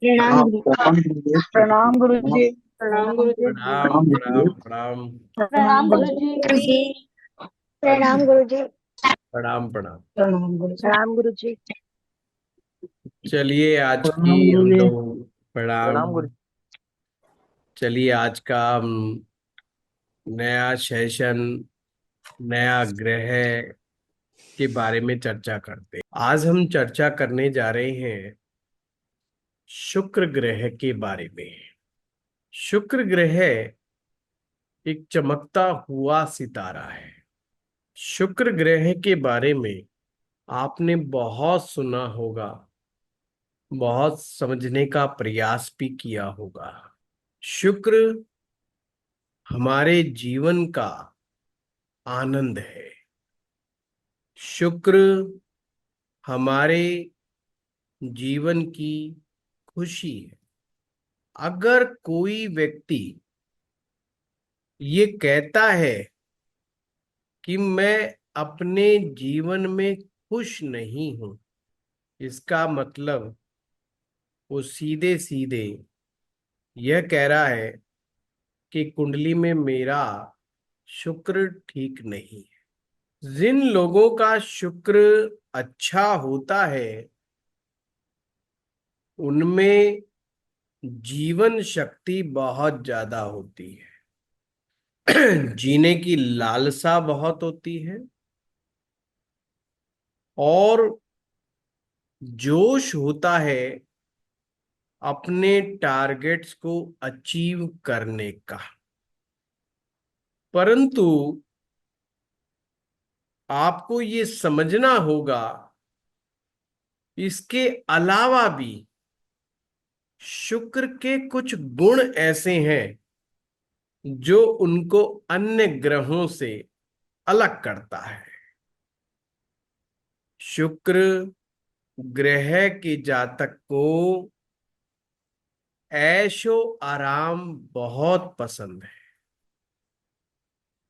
प्रणाम गुरु। प्रणाम गुरु जी। प्रणाम गुरु जी। प्रणाम प्रणाम प्रणाम। प्रणाम गुरु जी। गुरु जी। प्रणाम गुरु जी। प्रणाम प्रणाम। प्रणाम गुरु जी। चलिए आज की प्रणाम गुरु हम जी। लोग प्रणाम। प्रणाम गुरु। चलिए आज का हम नया सेशन, नया ग्रह के बारे में चर्चा करते हैं। आज हम चर्चा करने जा रहे हैं शुक्र ग्रह के बारे में। शुक्र ग्रह एक चमकता हुआ सितारा है। शुक्र ग्रह के बारे में आपने बहुत सुना होगा, बहुत समझने का प्रयास भी किया होगा। शुक्र हमारे जीवन का आनंद है। शुक्र हमारे जीवन की खुशी है। अगर कोई व्यक्ति ये कहता है कि मैं अपने जीवन में खुश नहीं हूं, इसका मतलब वो सीधे सीधे यह कह रहा है कि कुंडली में मेरा शुक्र ठीक नहीं है। जिन लोगों का शुक्र अच्छा होता है उनमें जीवन शक्ति बहुत ज्यादा होती है। जीने की लालसा बहुत होती है और जोश होता है अपने टारगेट्स को अचीव करने का। परंतु आपको ये समझना होगा, इसके अलावा भी शुक्र के कुछ गुण ऐसे हैं जो उनको अन्य ग्रहों से अलग करता है। शुक्र ग्रह के जातक को ऐशो आराम बहुत पसंद है।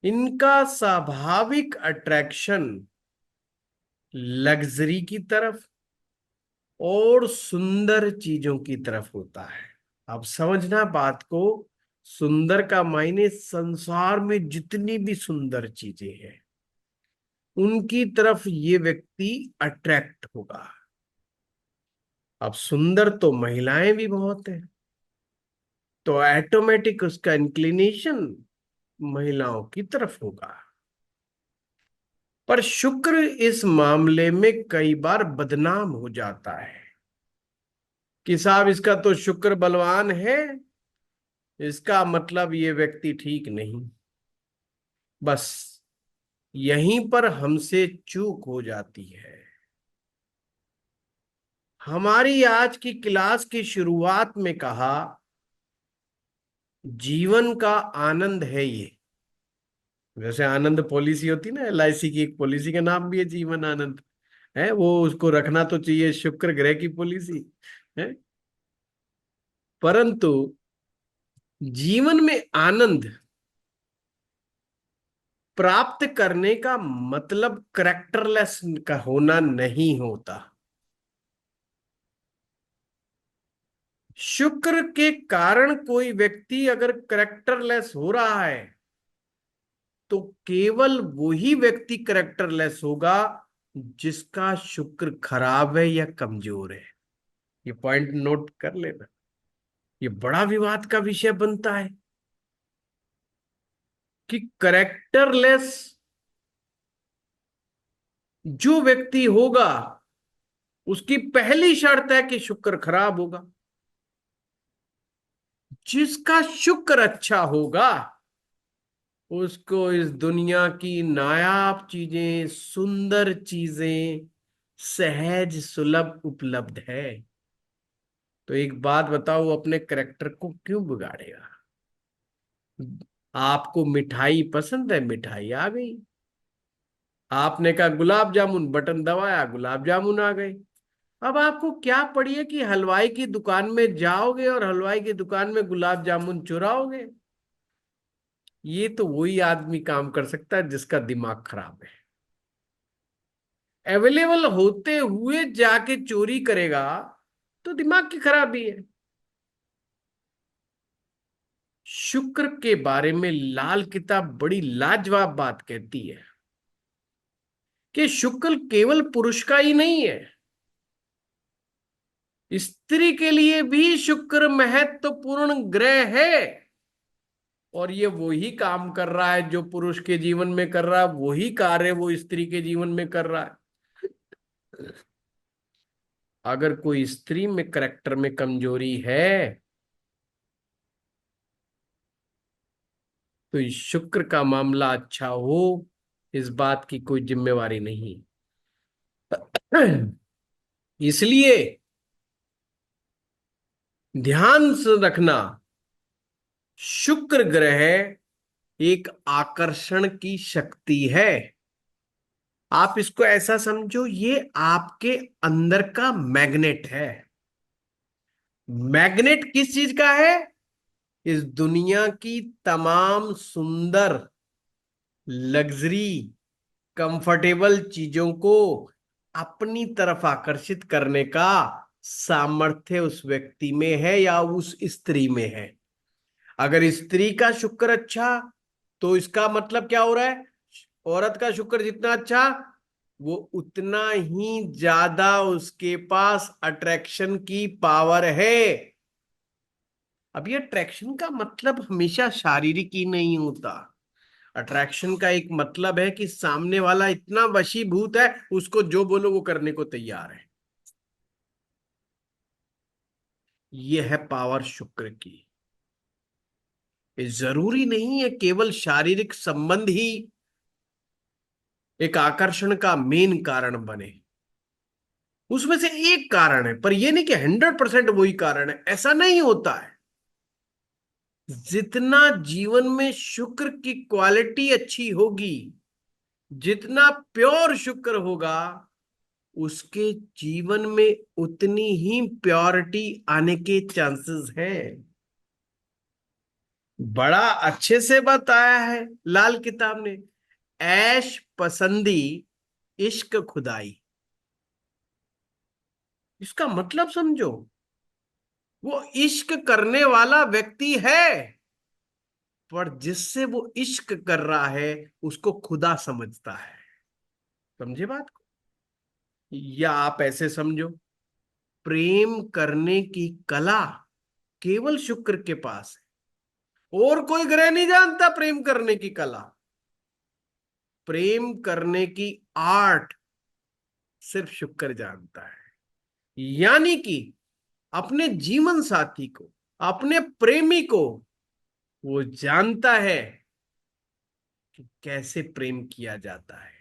इनका स्वाभाविक अट्रैक्शन लग्जरी की तरफ और सुंदर चीजों की तरफ होता है। अब समझना बात को, सुंदर का मायने संसार में जितनी भी सुंदर चीजें हैं उनकी तरफ ये व्यक्ति अट्रैक्ट होगा। अब सुंदर तो महिलाएं भी बहुत है, तो ऑटोमेटिक उसका इंक्लिनेशन महिलाओं की तरफ होगा। पर शुक्र इस मामले में कई बार बदनाम हो जाता है कि साहब इसका तो शुक्र बलवान है, इसका मतलब ये व्यक्ति ठीक नहीं। बस यहीं पर हमसे चूक हो जाती है। हमारी आज की क्लास की शुरुआत में कहा जीवन का आनंद है ये। वैसे आनंद पॉलिसी होती ना, एलआईसी की एक पॉलिसी का नाम भी है जीवन आनंद, है वो, उसको रखना तो चाहिए शुक्र ग्रह की पॉलिसी है। परंतु जीवन में आनंद प्राप्त करने का मतलब करेक्टरलेस का होना नहीं होता। शुक्र के कारण कोई व्यक्ति अगर करेक्टरलेस हो रहा है तो केवल वही व्यक्ति करेक्टरलेस होगा जिसका शुक्र खराब है या कमजोर है। ये पॉइंट नोट कर लेना, ये बड़ा विवाद का विषय बनता है कि करेक्टरलेस जो व्यक्ति होगा उसकी पहली शर्त है कि शुक्र खराब होगा। जिसका शुक्र अच्छा होगा उसको इस दुनिया की नायाब चीजें, सुंदर चीजें सहज सुलभ उपलब्ध है। तो एक बात बताओ, वो अपने करेक्टर को क्यों बिगाड़ेगा? आपको मिठाई पसंद है, मिठाई आ गई। आपने कहा गुलाब जामुन, बटन दबाया गुलाब जामुन आ गए। अब आपको क्या पड़ी है कि हलवाई की दुकान में जाओगे और हलवाई की दुकान में गुलाब जामुन चुराओगे? ये तो वही आदमी काम कर सकता है जिसका दिमाग खराब है। अवेलेबल होते हुए जाके चोरी करेगा तो दिमाग की खराबी है। शुक्र के बारे में लाल किताब बड़ी लाजवाब बात कहती है कि शुक्र केवल पुरुष का ही नहीं है, स्त्री के लिए भी शुक्र महत्वपूर्ण ग्रह है। और ये वही काम कर रहा है जो पुरुष के जीवन में कर रहा है, वही कार्य वो स्त्री के जीवन में कर रहा है। अगर कोई स्त्री में करैक्टर में कमजोरी है तो इस शुक्र का मामला अच्छा हो, इस बात की कोई जिम्मेवारी नहीं। इसलिए ध्यान से रखना, शुक्र ग्रह एक आकर्षण की शक्ति है। आप इसको ऐसा समझो, ये आपके अंदर का मैग्नेट है। मैग्नेट किस चीज का है? इस दुनिया की तमाम सुंदर, लग्जरी, कंफर्टेबल चीजों को अपनी तरफ आकर्षित करने का सामर्थ्य उस व्यक्ति में है या उस स्त्री में है। अगर स्त्री का शुक्र अच्छा, तो इसका मतलब क्या हो रहा है? औरत का शुक्र जितना अच्छा, वो उतना ही ज्यादा उसके पास अट्रैक्शन की पावर है। अब ये अट्रैक्शन का मतलब हमेशा शारीरिक ही नहीं होता। अट्रैक्शन का एक मतलब है कि सामने वाला इतना वशीभूत है, उसको जो बोलो वो करने को तैयार है। ये है पावर शुक्र की। ये जरूरी नहीं है केवल शारीरिक संबंध ही एक आकर्षण का मेन कारण बने। उसमें से एक कारण है, पर यह नहीं कि 100% वही कारण है, ऐसा नहीं होता है। जितना जीवन में शुक्र की क्वालिटी अच्छी होगी, जितना प्योर शुक्र होगा, उसके जीवन में उतनी ही प्योरिटी आने के चांसेस हैं। बड़ा अच्छे से बताया है लाल किताब ने, ऐश पसंदी इश्क खुदाई। इसका मतलब समझो, वो इश्क करने वाला व्यक्ति है, पर जिससे वो इश्क कर रहा है उसको खुदा समझता है। समझे बात को? या आप ऐसे समझो, प्रेम करने की कला केवल शुक्र के पास है, और कोई ग्रह नहीं जानता प्रेम करने की कला। प्रेम करने की आर्ट सिर्फ शुक्र जानता है। यानी कि अपने जीवन साथी को, अपने प्रेमी को वो जानता है कि कैसे प्रेम किया जाता है।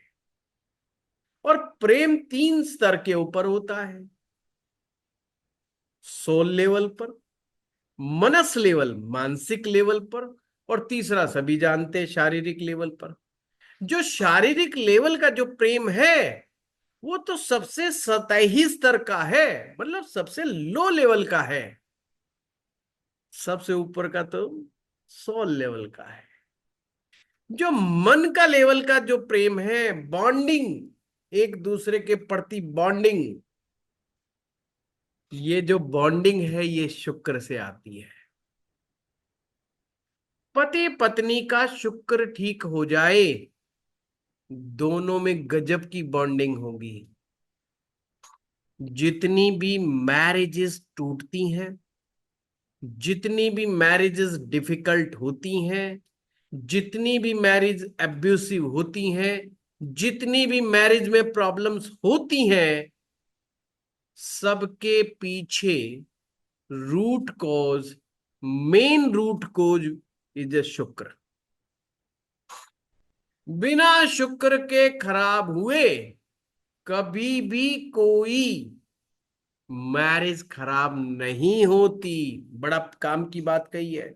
और प्रेम 3 स्तर के ऊपर होता है, सोल लेवल पर, मनस लेवल मानसिक लेवल पर, और तीसरा सभी जानते हैं शारीरिक लेवल पर। जो शारीरिक लेवल का जो प्रेम है वो तो सबसे सतही स्तर का है, मतलब सबसे लो लेवल का है। सबसे ऊपर का तो सोल लेवल का है। जो मन का लेवल का जो प्रेम है, बॉन्डिंग, एक दूसरे के प्रति बॉन्डिंग, ये जो बॉन्डिंग है ये शुक्र से आती है। पति पत्नी का शुक्र ठीक हो जाए, दोनों में गजब की बॉन्डिंग होगी। जितनी भी मैरिजेस टूटती हैं, जितनी भी मैरिजेस डिफिकल्ट होती हैं, जितनी भी मैरिज एब्यूसिव होती हैं, जितनी भी मैरिज में प्रॉब्लम्स होती हैं, सबके पीछे root cause, main root cause is a शुक्र। बिना शुक्र के खराब हुए कभी भी कोई मैरिज खराब नहीं होती। बड़ा काम की बात कही है,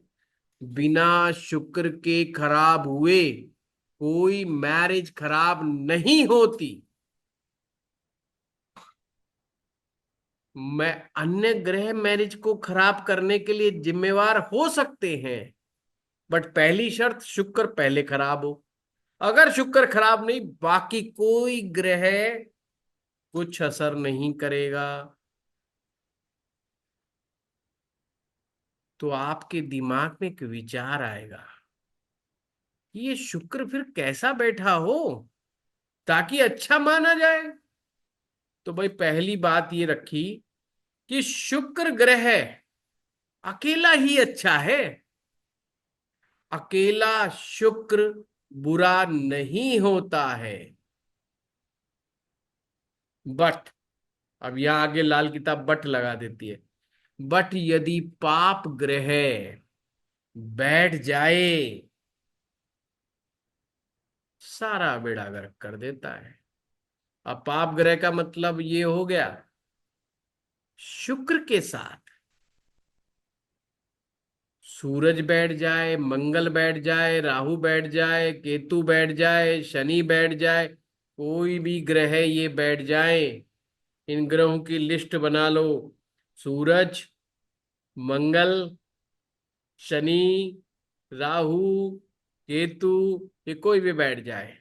बिना शुक्र के खराब हुए कोई मैरिज खराब नहीं होती। मैं अन्य ग्रह मैरिज को खराब करने के लिए जिम्मेवार हो सकते हैं, बट पहली शर्त शुक्र पहले खराब हो। अगर शुक्र खराब नहीं, बाकी कोई ग्रह कुछ असर नहीं करेगा। तो आपके दिमाग में एक विचार आएगा, ये शुक्र फिर कैसा बैठा हो ताकि अच्छा माना जाए। तो भाई पहली बात ये रखी कि शुक्र ग्रह अकेला ही अच्छा है। अकेला शुक्र बुरा नहीं होता है। बट अब यहां आगे लाल किताब बट लगा देती है। बट यदि पाप ग्रह बैठ जाए, सारा बेड़ा गर्क कर देता है। अब पाप ग्रह का मतलब ये हो गया, शुक्र के साथ सूरज बैठ जाए, मंगल बैठ जाए, राहु बैठ जाए, केतु बैठ जाए, शनि बैठ जाए, कोई भी ग्रह ये बैठ जाए, इन ग्रहों की लिस्ट बना लो। सूरज, मंगल, शनि, राहु, केतु, ये कोई भी बैठ जाए,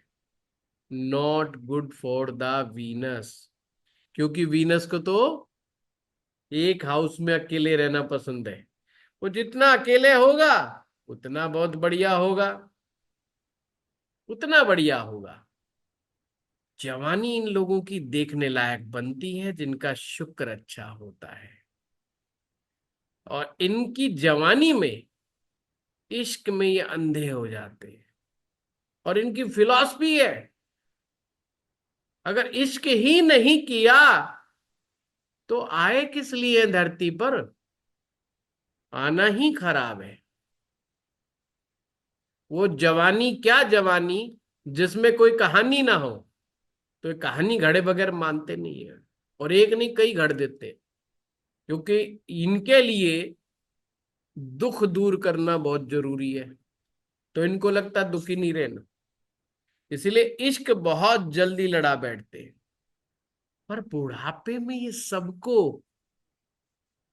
not good for the Venus. क्योंकि वीनस को तो एक हाउस में अकेले रहना पसंद है। वो जितना अकेले होगा उतना बहुत बढ़िया होगा, उतना बढ़िया होगा। जवानी इन लोगों की देखने लायक बनती है जिनका शुक्र अच्छा होता है। और इनकी जवानी में इश्क में ये अंधे हो जाते हैं। और इनकी फिलॉसफी है, अगर इश्क ही नहीं किया तो आए किस लिए धरती पर, आना ही खराब है। वो जवानी क्या जवानी जिसमें कोई कहानी ना हो, तो ये कहानी घड़े बगैर मानते नहीं है। और एक नहीं कई घड़ देते, क्योंकि इनके लिए दुख दूर करना बहुत जरूरी है। तो इनको लगता है दुखी नहीं रहना, इसीलिए इश्क बहुत जल्दी लड़ा बैठते हैं। पर बुढ़ापे में ये सबको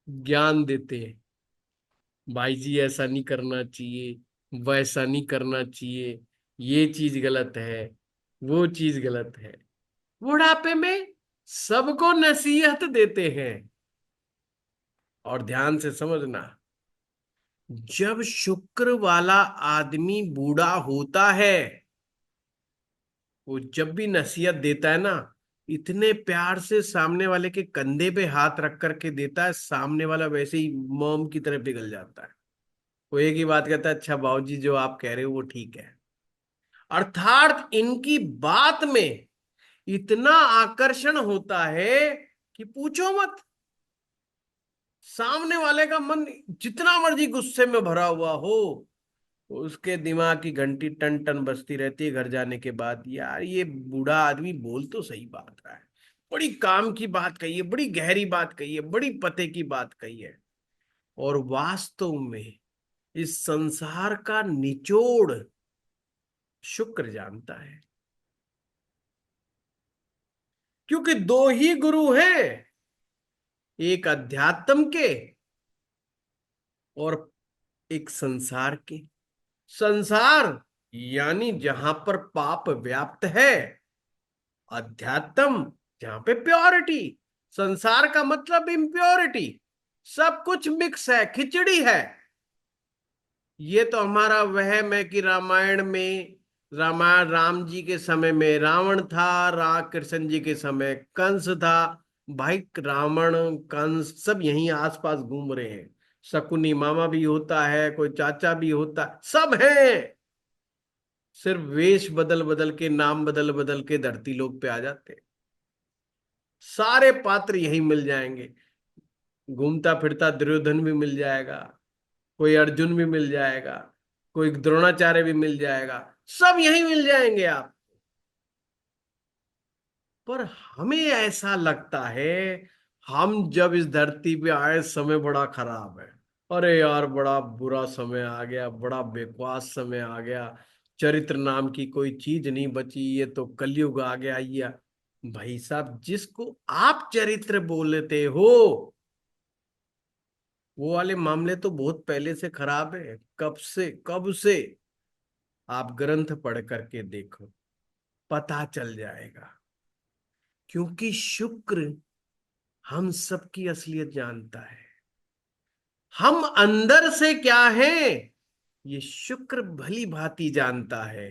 ज्ञान देते हैं, भाई जी ऐसा नहीं करना चाहिए, वैसा नहीं करना चाहिए, ये चीज गलत है, वो चीज गलत है। बुढ़ापे में सबको नसीहत देते हैं। और ध्यान से समझना, जब शुक्र वाला आदमी बूढ़ा होता है, वो जब भी नसीहत देता है ना, इतने प्यार से सामने वाले के कंधे पे हाथ रख करके देता है, सामने वाला वैसे ही मोम की तरह पिघल जाता है। वो एक ही बात कहता है, अच्छा बाबूजी जो आप कह रहे हो वो ठीक है। अर्थात इनकी बात में इतना आकर्षण होता है कि पूछो मत। सामने वाले का मन जितना मर्जी गुस्से में भरा हुआ हो, उसके दिमाग की घंटी टन टन बजती रहती है घर जाने के बाद, यार ये बूढ़ा आदमी बोल तो सही बात रहा है, बड़ी काम की बात कही है, बड़ी गहरी बात कही है, बड़ी पते की बात कही है। और वास्तव में इस संसार का निचोड़ शुक्र जानता है। क्योंकि दो ही गुरु हैं, एक अध्यात्म के और एक संसार के। संसार यानी जहां पर पाप व्याप्त है, अध्यात्म जहां पे प्योरिटी। संसार का मतलब इम्प्योरिटी, सब कुछ मिक्स है, खिचड़ी है। ये तो हमारा वहम है कि रामायण में, रामायण राम जी के समय में रावण था, कृष्ण जी के समय कंस था। भाई रावण कंस सब यहीं आसपास घूम रहे हैं। शकुनी मामा भी होता है, कोई चाचा भी होता है, सब है। सिर्फ वेश बदल बदल के, नाम बदल बदल के धरती लोक पे आ जाते हैं। सारे पात्र यहीं मिल जाएंगे। घूमता फिरता दुर्योधन भी मिल जाएगा, कोई अर्जुन भी मिल जाएगा, कोई द्रोणाचार्य भी मिल जाएगा, सब यहीं मिल जाएंगे आप। पर हमें ऐसा लगता है, हम जब इस धरती पे आए समय बड़ा खराब है। अरे यार बड़ा बुरा समय आ गया, बड़ा बेक्वास समय आ गया, चरित्र नाम की कोई चीज नहीं बची, ये तो कलयुग आ गया। ये भाई साहब, जिसको आप चरित्र बोलते हो वो वाले मामले तो बहुत पहले से खराब है। कब से आप ग्रंथ पढ़ करके देखो, पता चल जाएगा। क्योंकि शुक्र हम सबकी असलियत जानता है। हम अंदर से क्या हैं ये शुक्र भली भांति जानता है।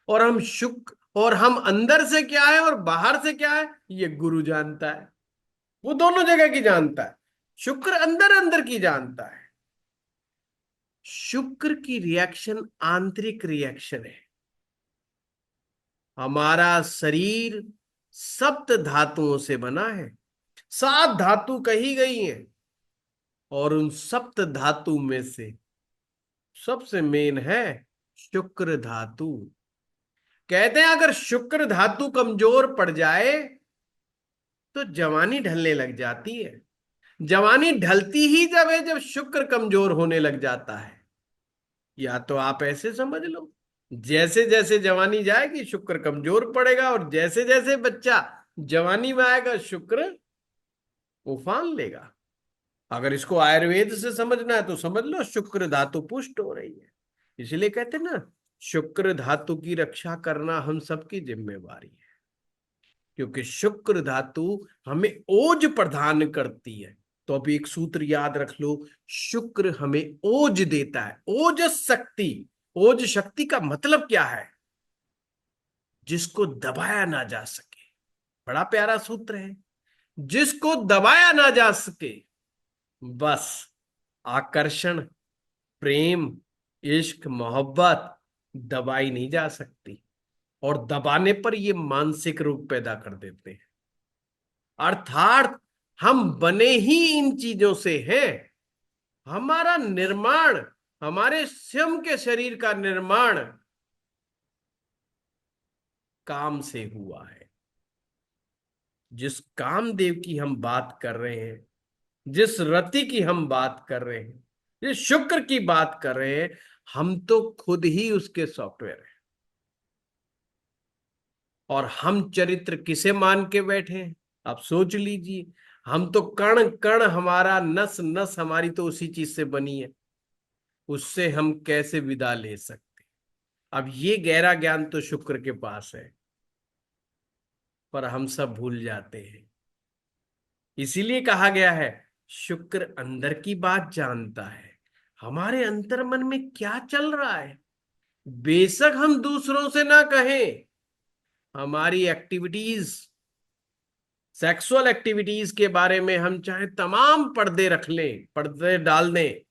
और हम अंदर से क्या है और बाहर से क्या है ये गुरु जानता है। वो दोनों जगह की जानता है। शुक्र अंदर अंदर की जानता है। शुक्र की रिएक्शन आंतरिक रिएक्शन है। हमारा शरीर सप्त धातुओं से बना है। 7 धातु कही गई हैं और उन सप्त धातु में से सबसे मेन है शुक्र धातु। कहते हैं अगर शुक्र धातु कमजोर पड़ जाए तो जवानी ढलने लग जाती है। जवानी ढलती ही जब है जब शुक्र कमजोर होने लग जाता है। या तो आप ऐसे समझ लो जैसे जैसे जवानी जाएगी शुक्र कमजोर पड़ेगा और जैसे जैसे बच्चा जवानी में आएगा शुक्र उफान लेगा। अगर इसको आयुर्वेद से समझना है तो समझ लो शुक्र धातु पुष्ट हो रही है। इसलिए कहते हैं ना शुक्र धातु की रक्षा करना हम सबकी जिम्मेवारी है। क्योंकि शुक्र धातु हमें ओज प्रदान करती है। तो अभी एक सूत्र याद रख लो, शुक्र हमें ओज देता है। ओजस शक्ति। ओज शक्ति का मतलब क्या है? जिसको दबाया ना जा सके। बड़ा प्यारा सूत्र है। जिसको दबाया ना जा सके, बस आकर्षण, प्रेम, इश्क, मोहब्बत दबाई नहीं जा सकती। और दबाने पर ये मानसिक रूप पैदा कर देते हैं। अर्थात हम बने ही इन चीजों से हैं। हमारा निर्माण, हमारे स्वयं के शरीर का निर्माण काम से हुआ है। जिस कामदेव की हम बात कर रहे हैं, जिस रति की हम बात कर रहे हैं, जिस शुक्र की बात कर रहे हैं, हम तो खुद ही उसके सॉफ्टवेयर हैं। और हम चरित्र किसे मान के बैठे हैं आप सोच लीजिए। हम तो कण कण, हमारा नस नस हमारी तो उसी चीज से बनी है। उससे हम कैसे विदा ले सकते? अब ये गहरा ज्ञान तो शुक्र के पास है, पर हम सब भूल जाते हैं। इसीलिए कहा गया है शुक्र अंदर की बात जानता है। हमारे अंतर मन में क्या चल रहा है बेशक हम दूसरों से ना कहें। हमारी एक्टिविटीज, सेक्सुअल एक्टिविटीज के बारे में हम चाहे तमाम पर्दे रख लें, पर्दे डाल दें,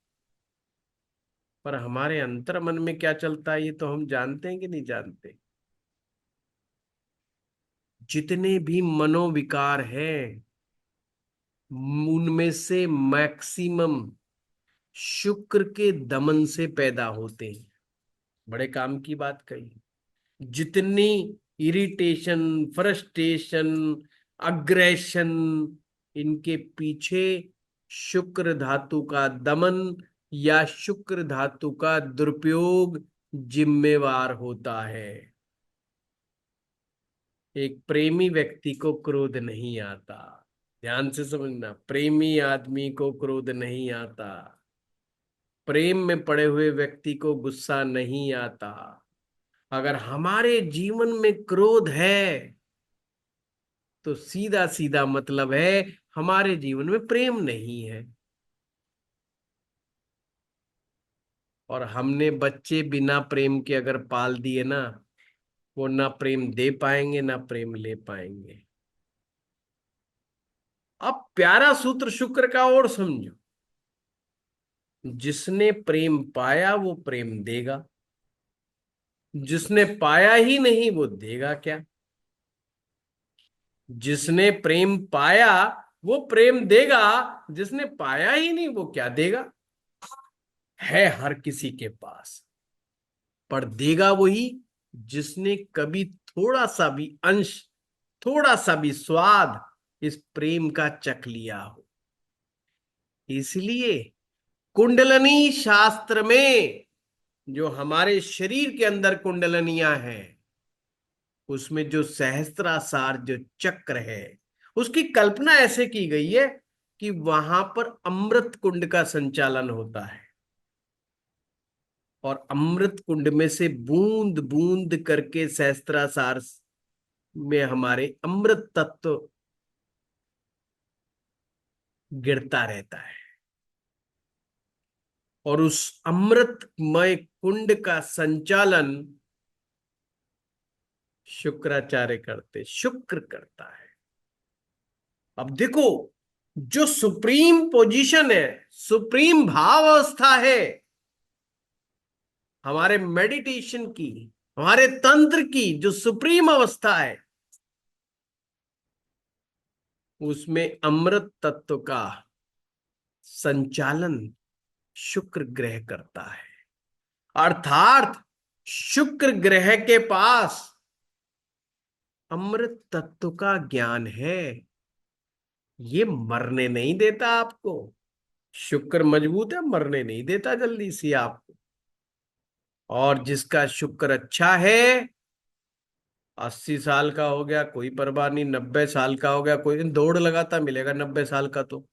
पर हमारे अंतर मन में क्या चलता है ये तो हम जानते हैं कि नहीं जानते। जितने भी मनोविकार हैं उनमें से मैक्सिमम शुक्र के दमन से पैदा होते हैं। बड़े काम की बात कही। जितनी इरिटेशन, फ्रस्ट्रेशन, अग्रेशन, इनके पीछे शुक्र धातु का दमन या शुक्र धातु का दुरुपयोग जिम्मेवार होता है। एक प्रेमी व्यक्ति को क्रोध नहीं आता। ध्यान से समझना, प्रेमी आदमी को क्रोध नहीं आता। प्रेम में पड़े हुए व्यक्ति को गुस्सा नहीं आता। अगर हमारे जीवन में क्रोध है तो सीधा सीधा मतलब है हमारे जीवन में प्रेम नहीं है। और हमने बच्चे बिना प्रेम के अगर पाल दिए ना, वो ना प्रेम दे पाएंगे ना प्रेम ले पाएंगे। अब प्यारा सूत्र शुक्र का और समझो। जिसने प्रेम पाया वो प्रेम देगा, जिसने पाया ही नहीं वो देगा क्या? जिसने प्रेम पाया वो प्रेम देगा, जिसने पाया ही नहीं वो क्या देगा? है हर किसी के पास, पर देगा वही जिसने कभी थोड़ा सा भी अंश, थोड़ा सा भी स्वाद इस प्रेम का चख लिया हो। इसलिए कुंडलनी शास्त्र में जो हमारे शरीर के अंदर कुंडलनियां हैं उसमें जो सहस्त्रासार जो चक्र है उसकी कल्पना ऐसे की गई है कि वहां पर अमृत कुंड का संचालन होता है और अमृत कुंड में से बूंद बूंद करके सहस्त्रासार में हमारे अमृत तत्व गिरता रहता है। और उस अमृतमय कुंड का संचालन शुक्राचार्य करते, शुक्र करता है। अब देखो, जो सुप्रीम पोजीशन है, सुप्रीम भाव अवस्था है हमारे मेडिटेशन की, हमारे तंत्र की, जो सुप्रीम अवस्था है, उसमें अमृत तत्व का संचालन शुक्र ग्रह करता है। अर्थात शुक्र ग्रह के पास अमृत तत्व का ज्ञान है। ये मरने नहीं देता आपको। शुक्र मजबूत है, मरने नहीं देता जल्दी से आपको। और जिसका शुक्र अच्छा है, 80 साल का हो गया कोई परवाह नहीं, 90 साल का हो गया कोई, दौड़ लगाता मिलेगा 90 साल का तो,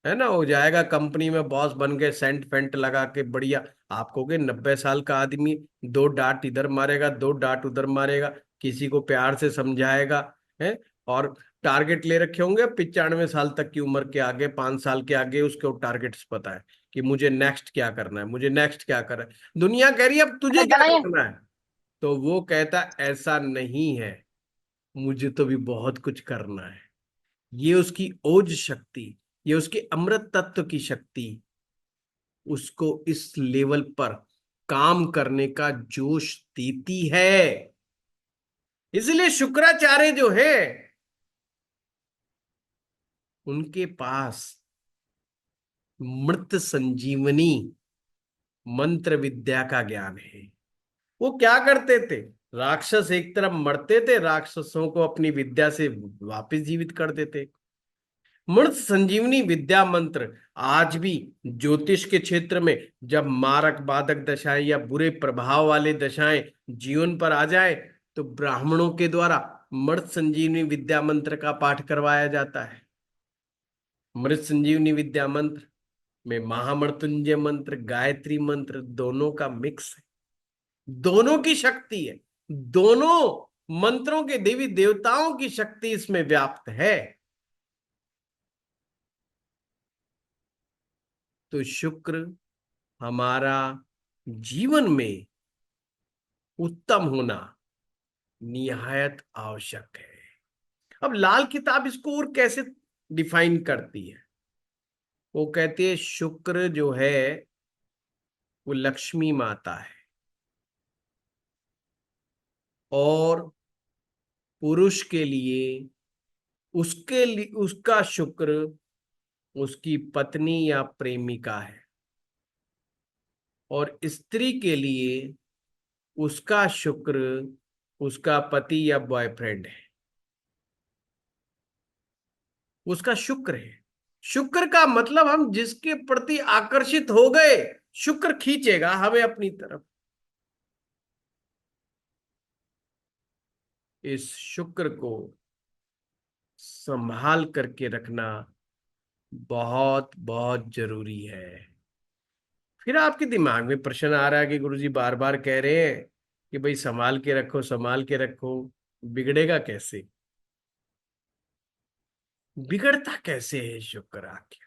है ना, हो जाएगा कंपनी में बॉस बन के, सेंट फेंट लगा के बढ़िया। आप कहोगे 90 साल का आदमी 2 डांट इधर मारेगा, 2 डांट उधर मारेगा, किसी को प्यार से समझाएगा, है, और टारगेट ले रखे होंगे 95 साल तक की उम्र के आगे, 5 साल के आगे उसके टारगेट्स पता है कि मुझे नेक्स्ट क्या करना है, मुझे नेक्स्ट क्या करना है। दुनिया कह रही है अब तुझे क्या करना है, तो वो कहता ऐसा नहीं है, मुझे तो भी बहुत कुछ करना है। ये उसकी ओज शक्ति, ये उसके अमृत तत्व की शक्ति उसको इस लेवल पर काम करने का जोश देती है। इसलिए शुक्राचार्य जो है, उनके पास मृत संजीवनी मंत्र विद्या का ज्ञान है। वो क्या करते थे, राक्षस एक तरफ मरते थे, राक्षसों को अपनी विद्या से वापस जीवित कर देते। मृत संजीवनी विद्या मंत्र आज भी ज्योतिष के क्षेत्र में जब मारक बाधक दशाएं या बुरे प्रभाव वाले दशाएं जीवन पर आ जाए, तो ब्राह्मणों के द्वारा मृत संजीवनी विद्या मंत्र का पाठ करवाया जाता है। मृत संजीवनी विद्या मंत्र में महामृत्युंजय मंत्र, गायत्री मंत्र, दोनों का मिक्स है, दोनों की शक्ति है, दोनों मंत्रों के देवी देवताओं की शक्ति इसमें व्याप्त है। तो शुक्र हमारा जीवन में उत्तम होना निहायत आवश्यक है। अब लाल किताब इसको और कैसे डिफाइन करती है, वो कहती है शुक्र जो है वो लक्ष्मी माता है, और पुरुष के लिए उसका शुक्र उसकी पत्नी या प्रेमिका है, और स्त्री के लिए उसका शुक्र उसका पति या बॉयफ्रेंड है, उसका शुक्र है। शुक्र का मतलब हम जिसके प्रति आकर्षित हो गए, शुक्र खींचेगा हमें अपनी तरफ। इस शुक्र को संभाल करके रखना बहुत बहुत जरूरी है। फिर आपके दिमाग में प्रश्न आ रहा है कि गुरुजी बार बार कह रहे हैं कि भाई संभाल के रखो, संभाल के रखो, बिगड़ेगा कैसे, बिगड़ता कैसे है शुक्र आखिर?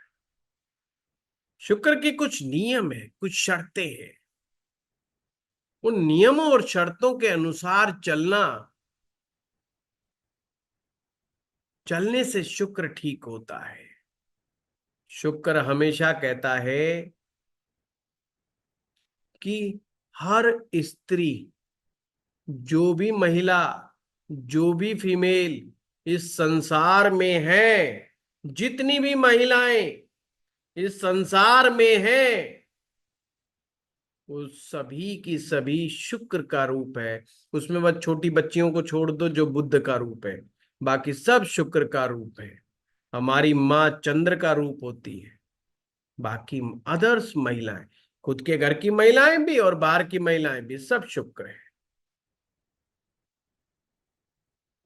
शुक्र के कुछ नियम है, कुछ शर्तें हैं। उन नियमों और शर्तों के अनुसार चलने से शुक्र ठीक होता है। शुक्र हमेशा कहता है कि हर स्त्री, जो भी महिला, जो भी फीमेल इस संसार में है, जितनी भी महिलाएं इस संसार में हैं, वो सभी की सभी शुक्र का रूप है। उसमें बस छोटी बच्चियों को छोड़ दो जो बुद्ध का रूप है, बाकी सब शुक्र का रूप है। हमारी माँ चंद्र का रूप होती है, बाकी अदर्स महिलाएं, खुद के घर की महिलाएं भी और बाहर की महिलाएं भी, सब शुक्र है।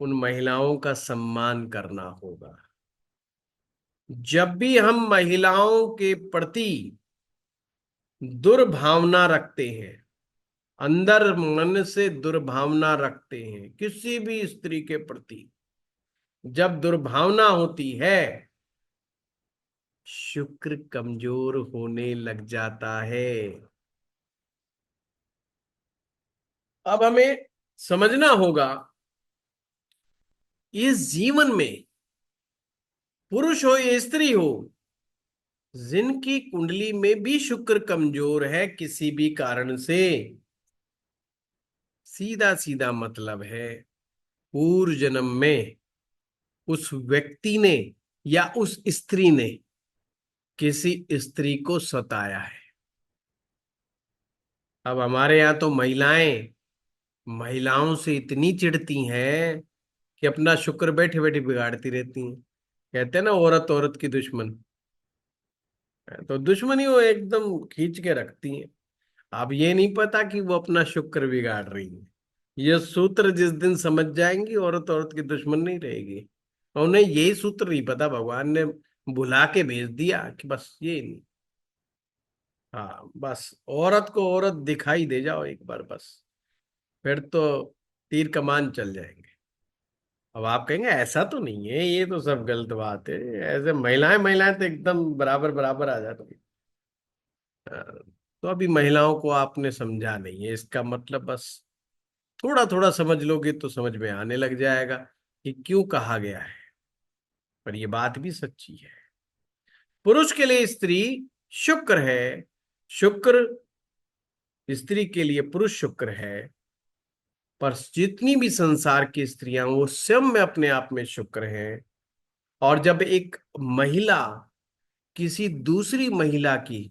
उन महिलाओं का सम्मान करना होगा। जब भी हम महिलाओं के प्रति दुर्भावना रखते हैं, अंदर मन से दुर्भावना रखते हैं किसी भी स्त्री के प्रति, जब दुर्भावना होती है शुक्र कमजोर होने लग जाता है। अब हमें समझना होगा इस जीवन में, पुरुष हो या स्त्री हो, जिनकी कुंडली में भी शुक्र कमजोर है किसी भी कारण से, सीधा सीधा मतलब है पूर्व जन्म में उस व्यक्ति ने या उस स्त्री ने किसी स्त्री को सताया है। अब हमारे यहाँ तो महिलाएं महिलाओं से इतनी चिढ़ती हैं कि अपना शुक्र बैठे बैठे बिगाड़ती रहती हैं। कहते हैं ना, औरत औरत की दुश्मन। तो दुश्मनी वो एकदम खींच के रखती हैं। अब ये नहीं पता कि वो अपना शुक्र बिगाड़ रही है। ये सूत्र जिस दिन समझ जाएंगी, औरत औरत की दुश्मन नहीं रहेगी। और उन्हें यही सूत्र नहीं पता, भगवान ने बुला के भेज दिया कि बस ये नहीं। हाँ, बस औरत को औरत दिखाई दे जाओ एक बार, बस फिर तो तीर कमान चल जाएंगे। अब आप कहेंगे ऐसा तो नहीं है, ये तो सब गलत बात है, ऐसे महिलाएं महिलाएं तो एकदम बराबर बराबर आ जाती है। तो अभी महिलाओं को आपने समझा नहीं है, इसका मतलब बस थोड़ा थोड़ा समझ लोगे तो समझ में आने लग जाएगा कि क्यों कहा गया है। पर ये बात भी सच्ची है। पुरुष के लिए स्त्री शुक्र है, शुक्र स्त्री के लिए पुरुष शुक्र है। पर जितनी भी संसार की स्त्रियां, वो स्वयं में अपने आप में शुक्र हैं। और जब एक महिला किसी दूसरी महिला की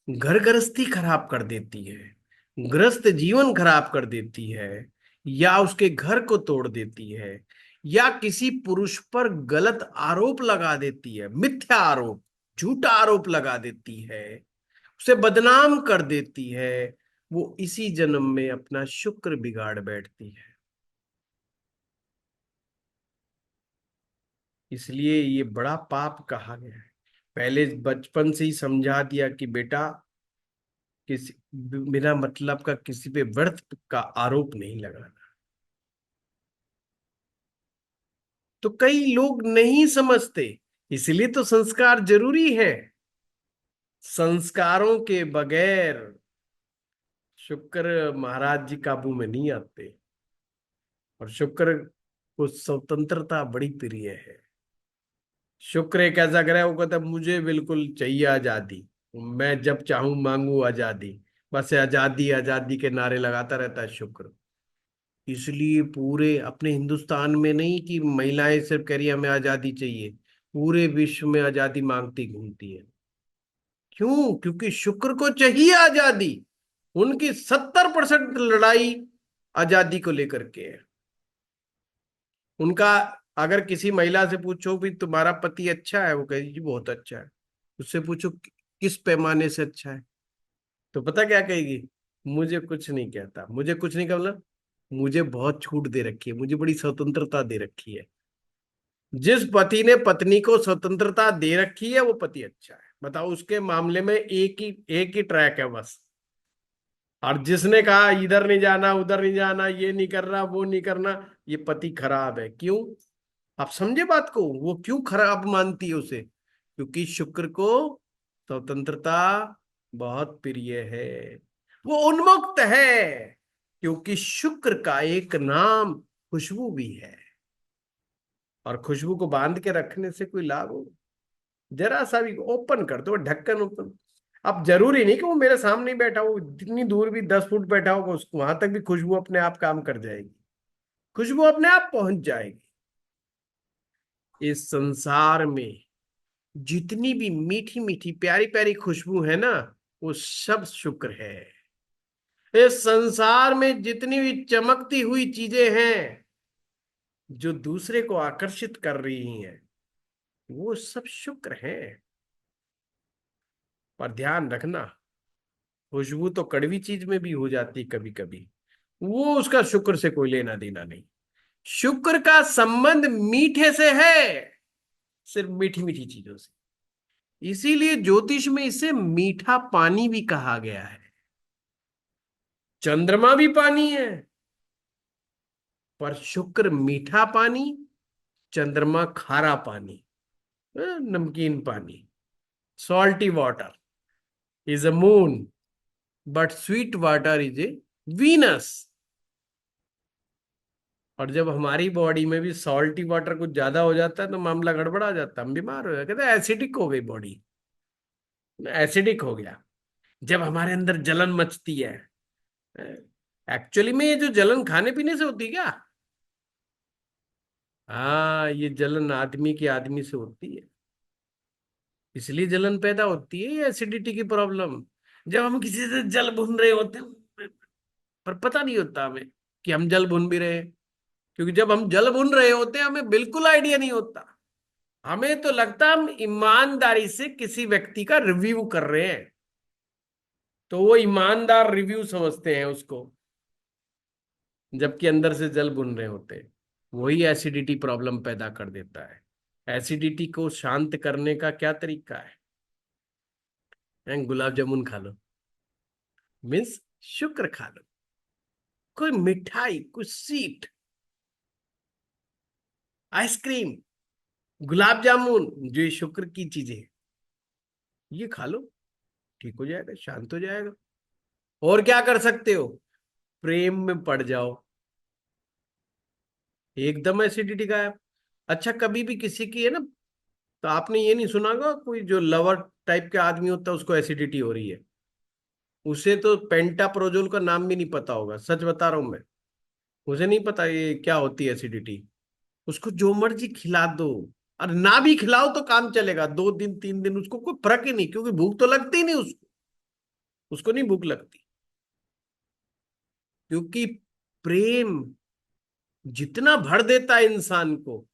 घर गृहस्थी खराब कर देती है, गृहस्थ जीवन खराब कर देती है, या उसके घर को तोड़ देती है, या किसी पुरुष पर गलत आरोप लगा देती है, मिथ्या आरोप, झूठा आरोप लगा देती है, उसे बदनाम कर देती है, वो इसी जन्म में अपना शुक्र बिगाड़ बैठती है। इसलिए ये बड़ा पाप कहा गया है। पहले बचपन से ही समझा दिया कि बेटा, किसी बिना मतलब का किसी पे व्यर्थ का आरोप नहीं लगाना। तो कई लोग नहीं समझते, इसलिए तो संस्कार जरूरी है। संस्कारों के बगैर शुक्र महाराज जी काबू में नहीं आते। और शुक्र को स्वतंत्रता बड़ी प्रिय है। शुक्र एक ऐसा ग्रह, वो कहता है मुझे बिल्कुल चाहिए आजादी, मैं जब चाहूं मांगू आजादी। बस आजादी आजादी के नारे लगाता रहता है शुक्र। इसलिए पूरे अपने हिंदुस्तान में नहीं कि महिलाएं सिर्फ कह रही हमें आजादी चाहिए, पूरे विश्व में आजादी मांगती घूमती है। क्यों? क्योंकि शुक्र को चाहिए आजादी। उनकी 70% लड़ाई आजादी को लेकर के है। उनका, अगर किसी महिला से पूछो भी तुम्हारा पति अच्छा है, वो कहेगी जी बहुत अच्छा है। उससे पूछो किस पैमाने से अच्छा है, तो पता क्या कहेगी? मुझे कुछ नहीं कहता। मुझे कुछ नहीं कहता मतलब मुझे बहुत छूट दे रखी है, मुझे बड़ी स्वतंत्रता दे रखी है। जिस पति ने पत्नी को स्वतंत्रता दे रखी है वो पति अच्छा है। बताओ, उसके मामले में एक ही ट्रैक है बस। और जिसने कहा इधर नहीं जाना उधर नहीं जाना, ये नहीं करना वो नहीं करना, ये पति खराब है। क्यों? आप समझे बात को? वो क्यों खराब मानती है उसे? क्योंकि शुक्र को स्वतंत्रता बहुत प्रिय है, वो उन्मुक्त है। क्योंकि शुक्र का एक नाम खुशबू भी है। और खुशबू को बांध के रखने से कोई लाभ हो? जरा सा भी ओपन कर दो ढक्कन ओपन। अब जरूरी नहीं कि वो मेरे सामने ही बैठा हो, जितनी दूर भी 10 फुट बैठा होगा उसको वहां तक भी खुशबू अपने आप काम कर जाएगी। खुशबू अपने आप पहुंच जाएगी। इस संसार में जितनी भी मीठी मीठी प्यारी प्यारी खुशबू है ना, वो सब शुक्र है। इस संसार में जितनी भी चमकती हुई चीजें हैं जो दूसरे को आकर्षित कर रही हैं, वो सब शुक्र है। पर ध्यान रखना, खुशबू तो कड़वी चीज में भी हो जाती कभी कभी, वो उसका शुक्र से कोई लेना देना नहीं। शुक्र का संबंध मीठे से है, सिर्फ मीठी मीठी चीजों से। इसीलिए ज्योतिष में इसे मीठा पानी भी कहा गया है। चंद्रमा भी पानी है, पर शुक्र मीठा पानी, चंद्रमा खारा पानी, नमकीन पानी। salty water is a moon, but sweet water is a Venus. और जब हमारी बॉडी में भी सॉल्टी वाटर कुछ ज्यादा हो जाता है तो मामला गड़बड़ा जाता है, हम बीमार हो जाते, कहते हैं एसिडिक हो गई बॉडी, एसिडिक हो गया। जब हमारे अंदर जलन मचती है, एक्चुअली में ये जो जलन खाने पीने से होती है क्या? हाँ, ये जलन आदमी की आदमी से होती है, इसलिए जलन पैदा होती है, ये एसिडिटी की प्रॉब्लम। जब हम किसी से जल भून रहे होते हैं पर पता नहीं होता हमें कि हम जल भून भी रहे हैं, क्योंकि जब हम जल भून रहे होते हैं हमें बिल्कुल आइडिया नहीं होता। हमें तो लगता है हम ईमानदारी से किसी व्यक्ति का रिव्यू कर रहे हैं, तो वो ईमानदार रिव्यू समझते हैं उसको, जबकि अंदर से जल भुन रहे होते हैं। वही एसिडिटी प्रॉब्लम पैदा कर देता है। एसिडिटी को शांत करने का क्या तरीका है? गुलाब जामुन खा लो, मीन्स शुक्र खा लो, कोई मिठाई, कुछ स्वीट, आइसक्रीम, गुलाब जामुन, जो ये शुक्र की चीजें, ये खा लो, ठीक हो जाएगा, शांत हो जाएगा। और क्या कर सकते हो? प्रेम में पड़ जाओ, एकदम एसिडिटी गायब। अच्छा, कभी भी किसी की है ना, तो आपने ये नहीं सुना होगा कोई जो लवर टाइप के आदमी होता है उसको एसिडिटी हो रही है, उसे तो पेंटाप्रोजोल का नाम भी नहीं पता होगा, सच बता रहा हूं मैं, मुझे नहीं पता ये क्या होती है एसिडिटी। उसको जो मर्जी खिला दो, और ना भी खिलाओ तो काम चलेगा, 2 दिन 3 दिन उसको कोई फर्क ही नहीं, क्योंकि भूख तो लगती ही नहीं उसको, उसको नहीं भूख लगती। क्योंकि प्रेम जितना भर देता है इंसान को,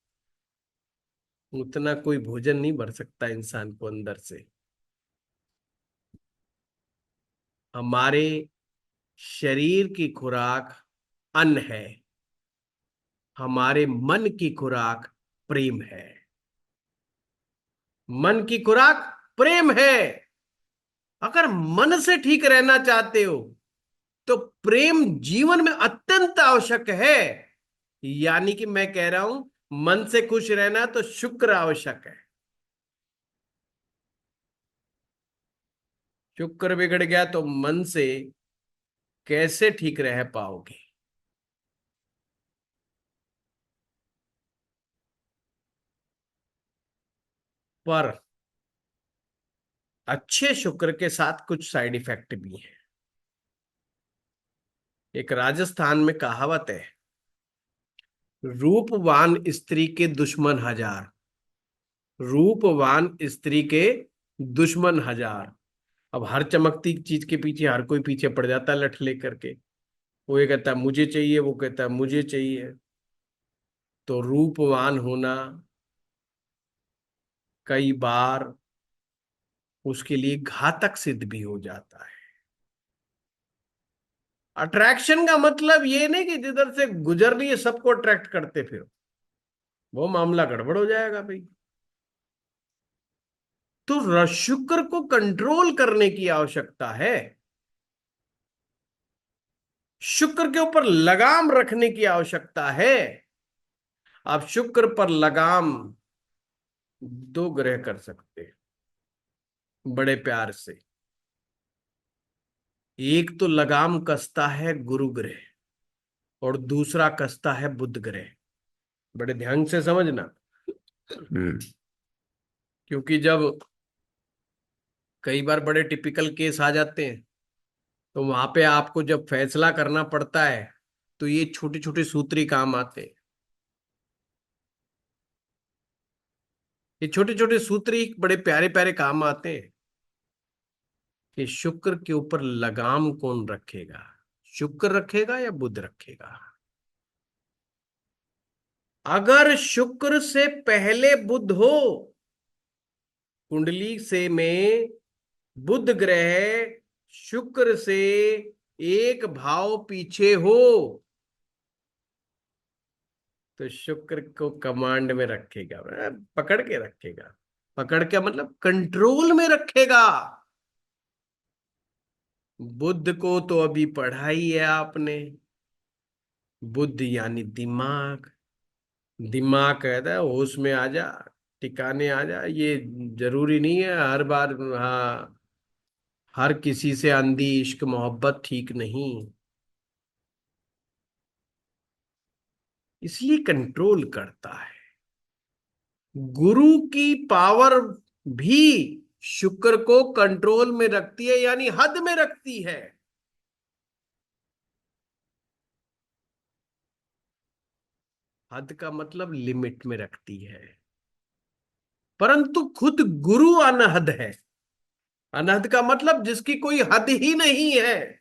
उतना कोई भोजन नहीं भर सकता इंसान को अंदर से। हमारे शरीर की खुराक अन्न है, हमारे मन की खुराक प्रेम है। मन की खुराक प्रेम है। अगर मन से ठीक रहना चाहते हो तो प्रेम जीवन में अत्यंत आवश्यक है। यानी कि मैं कह रहा हूं, मन से खुश रहना तो शुक्र आवश्यक है। शुक्र बिगड़ गया तो मन से कैसे ठीक रह पाओगे? पर अच्छे शुक्र के साथ कुछ साइड इफेक्ट भी है। एक राजस्थान में कहावत है, रूपवान स्त्री के दुश्मन हजार, रूपवान स्त्री के दुश्मन हजार। अब हर चमकती चीज के पीछे हर कोई पीछे पड़ जाता है लठ लेकर के, वो ये कहता है मुझे चाहिए, वो कहता है मुझे चाहिए। तो रूपवान होना कई बार उसके लिए घातक सिद्ध भी हो जाता है। अट्रैक्शन का मतलब ये नहीं कि जिधर से गुजर रही है सबको अट्रैक्ट करते फिर, वो मामला गड़बड़ हो जाएगा भाई। तो शुक्र को कंट्रोल करने की आवश्यकता है, शुक्र के ऊपर लगाम रखने की आवश्यकता है। आप शुक्र पर लगाम 2 ग्रह कर सकते हैं बड़े प्यार से। एक तो लगाम कसता है गुरु ग्रह, और दूसरा कसता है बुध ग्रह। बड़े ध्यान से समझना। क्योंकि जब कई बार बड़े टिपिकल केस आ जाते हैं, तो वहां पे आपको जब फैसला करना पड़ता है तो ये छोटे छोटे सूत्री काम आते हैं। ये छोटे छोटे सूत्री बड़े प्यारे प्यारे काम आते हैं कि शुक्र के ऊपर लगाम कौन रखेगा, शुक्र रखेगा या बुध रखेगा। अगर शुक्र से पहले बुध हो, कुंडली से में बुध ग्रह शुक्र से एक भाव पीछे हो, तो शुक्र को कमांड में रखेगा, पकड़ के रखेगा। पकड़ के मतलब कंट्रोल में रखेगा। बुध को तो अभी पढ़ा ही है आपने, बुद्ध यानी दिमाग। दिमाग कहता है होश में आ जा, टिकाने आ जाए। ये जरूरी नहीं है हर बार, हाँ, हर किसी से अंधी इश्क मोहब्बत ठीक नहीं, इसलिए कंट्रोल करता है। गुरु की पावर भी शुक्र को कंट्रोल में रखती है, यानी हद में रखती है। हद का मतलब लिमिट में रखती है, परंतु खुद गुरु अनहद है। अनहद का मतलब जिसकी कोई हद ही नहीं है,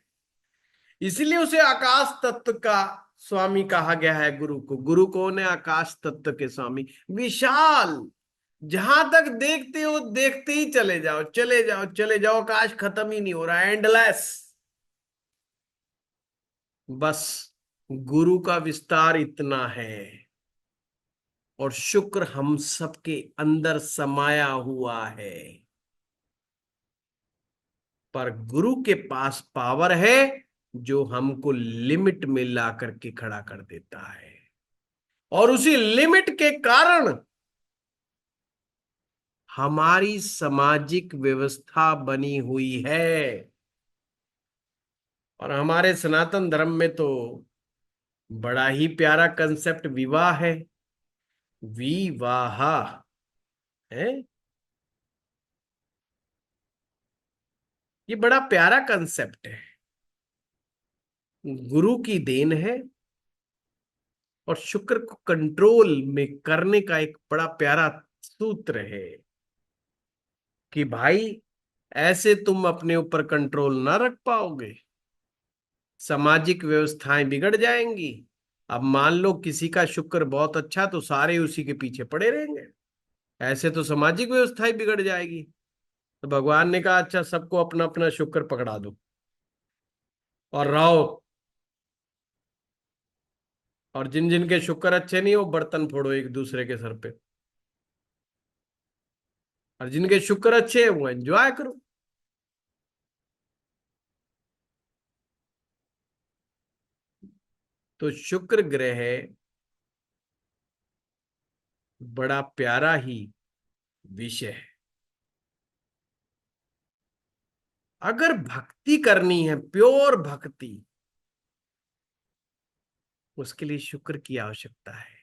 इसलिए उसे आकाश तत्व का स्वामी कहा गया है। गुरु को, गुरु कौन है? आकाश तत्व के स्वामी, विशाल। जहां तक देखते हो देखते ही चले जाओ, चले जाओ, चले जाओ, आकाश खत्म ही नहीं हो रहा, एंडलेस। बस गुरु का विस्तार इतना है, और शुक्र हम सबके अंदर समाया हुआ है। पर गुरु के पास पावर है जो हमको लिमिट में ला करके खड़ा कर देता है, और उसी लिमिट के कारण हमारी सामाजिक व्यवस्था बनी हुई है। और हमारे सनातन धर्म में तो बड़ा ही प्यारा कंसेप्ट विवाह है। विवाह है, ये बड़ा प्यारा कंसेप्ट है, गुरु की देन है, और शुक्र को कंट्रोल में करने का एक बड़ा प्यारा सूत्र है कि भाई ऐसे तुम अपने ऊपर कंट्रोल ना रख पाओगे, सामाजिक व्यवस्थाएं बिगड़ जाएंगी। अब मान लो किसी का शुक्र बहुत अच्छा, तो सारे उसी के पीछे पड़े रहेंगे, ऐसे तो सामाजिक व्यवस्थाएं बिगड़ जाएगी। तो भगवान ने कहा अच्छा, सबको अपना अपना शुक्र पकड़ा दो और रहो, और जिन जिन के शुक्र अच्छे नहीं हो बर्तन फोड़ो एक दूसरे के सर पे, और जिनके शुक्र अच्छे हैं वो एंजॉय करो। तो शुक्र ग्रह बड़ा प्यारा ही विषय है। अगर भक्ति करनी है, प्योर भक्ति, उसके लिए शुक्र की आवश्यकता है।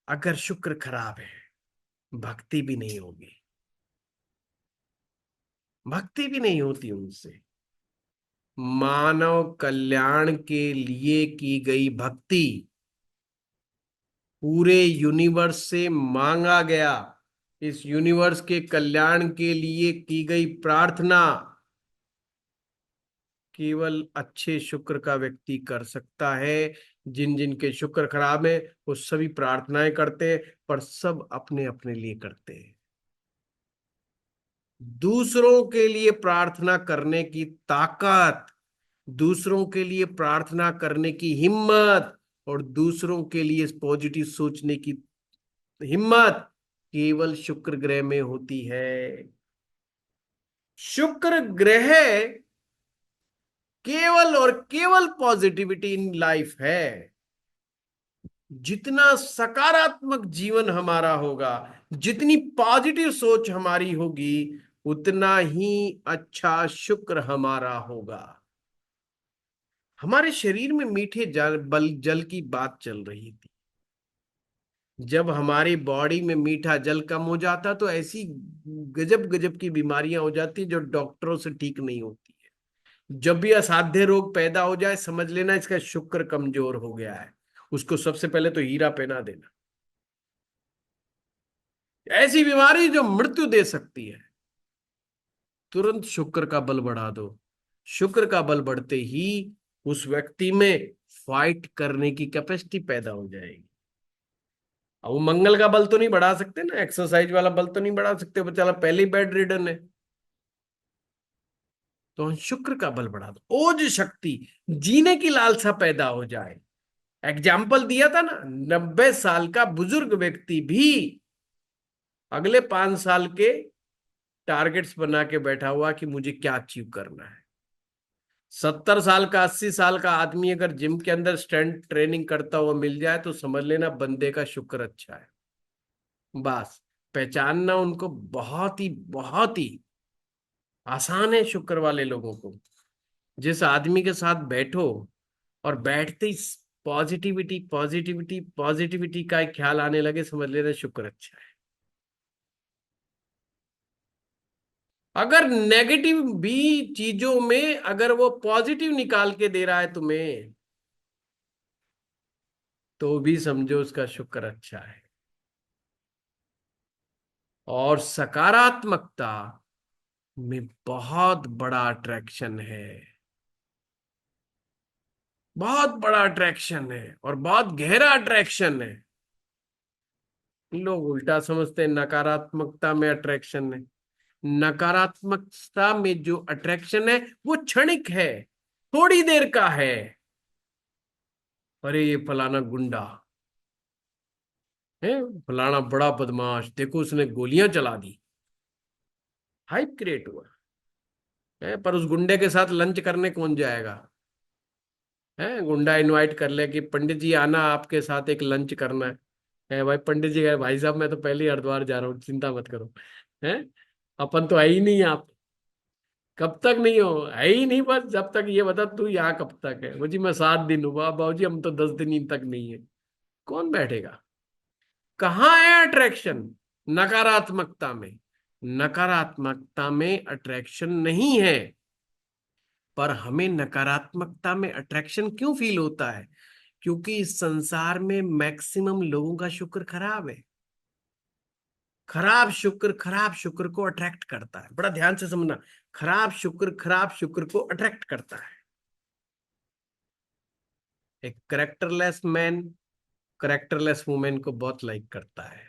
अगर शुक्र खराब है, भक्ति भी नहीं होगी, भक्ति भी नहीं होती उनसे। मानव कल्याण के लिए की गई भक्ति पूरे यूनिवर्स से मांगा गया, इस यूनिवर्स के कल्याण के लिए की गई प्रार्थना केवल अच्छे शुक्र का व्यक्ति कर सकता है। जिन जिन के शुक्र खराब है वो सभी प्रार्थनाएं करते हैं, पर सब अपने अपने लिए करते हैं। दूसरों के लिए प्रार्थना करने की ताकत, दूसरों के लिए प्रार्थना करने की हिम्मत, और दूसरों के लिए पॉजिटिव सोचने की हिम्मत केवल शुक्र ग्रह में होती है। शुक्र ग्रह केवल और केवल पॉजिटिविटी इन लाइफ है। जितना सकारात्मक जीवन हमारा होगा, जितनी पॉजिटिव सोच हमारी होगी, उतना ही अच्छा शुक्र हमारा होगा। हमारे शरीर में मीठे जल की बात चल रही थी। जब हमारी बॉडी में मीठा जल कम हो जाता तो ऐसी गजब गजब की बीमारियां हो जाती जो डॉक्टरों से ठीक नहीं होती है। जब भी असाध्य रोग पैदा हो जाए, समझ लेना इसका शुक्र कमजोर हो गया है। उसको सबसे पहले तो हीरा पहना देना। ऐसी बीमारी जो मृत्यु दे सकती है, तुरंत शुक्र का बल बढ़ा दो। शुक्र का बल बढ़ते ही उस व्यक्ति में फाइट करने की कैपेसिटी पैदा हो जाएगी। अब वो मंगल का बल तो नहीं बढ़ा सकते ना, एक्सरसाइज वाला बल तो नहीं बढ़ा सकते, बेचारा पहले ही बेड रिडन है। तो हम शुक्र का बल बढ़ा दो, ओज शक्ति, जीने की लालसा पैदा हो जाए। एग्जाम्पल दिया था ना, 90 साल का बुजुर्ग व्यक्ति भी अगले 5 साल के टारगेट्स बना के बैठा हुआ कि मुझे क्या अचीव करना है। 70 साल का 80 साल का आदमी अगर जिम के अंदर स्ट्रेंथ ट्रेनिंग करता हुआ मिल जाए तो समझ लेना बंदे का शुक्र अच्छा है। बस पहचानना उनको बहुत ही आसान है, शुक्र वाले लोगों को। जिस आदमी के साथ बैठो और बैठते ही पॉजिटिविटी पॉजिटिविटी पॉजिटिविटी का एक ख्याल आने लगे, समझ लेना शुक्र अच्छा है। अगर नेगेटिव भी चीजों में अगर वो पॉजिटिव निकाल के दे रहा है तुम्हें, तो भी समझो उसका शुक्र अच्छा है। और सकारात्मकता में बहुत बड़ा अट्रैक्शन है, बहुत बड़ा अट्रैक्शन है और बहुत गहरा अट्रैक्शन है। लोग उल्टा समझते हैं, नकारात्मकता में अट्रैक्शन है। नकारात्मकता में जो अट्रैक्शन है वो क्षणिक है, थोड़ी देर का है। अरे ये फलाना गुंडा है, फलाना बड़ा बदमाश, देखो उसने गोलियां चला दी, हाइप क्रिएट हुआ है। पर उस गुंडे के साथ लंच करने कौन जाएगा? है गुंडा इनवाइट कर ले कि पंडित जी आना, आपके साथ एक लंच करना है भाई। पंडित जी कहे भाई साहब मैं तो पहले ही हरिद्वार जा रहा हूँ, चिंता मत करो। है अपन तो है ही नहीं, आप कब तक नहीं हो, है ही नहीं, बस जब तक ये बता तू यहाँ कब तक है। वो जी मैं 7 दिन हूँ। वाह बाबू जी हम तो 10 दिन तक नहीं है। कौन बैठेगा? कहाँ है अट्रैक्शन? नकारात्मकता में। नकारात्मकता में अट्रैक्शन नहीं है। पर हमें नकारात्मकता में अट्रैक्शन क्यों फील होता है? क्योंकि इस संसार में मैक्सिमम लोगों का शुक्र खराब है। खराब शुक्र को अट्रैक्ट करता है, बड़ा ध्यान से समझना। खराब शुक्र को अट्रैक्ट करता है। एक करेक्टरलेस मैन करेक्टरलेस वुमेन को बहुत लाइक करता है।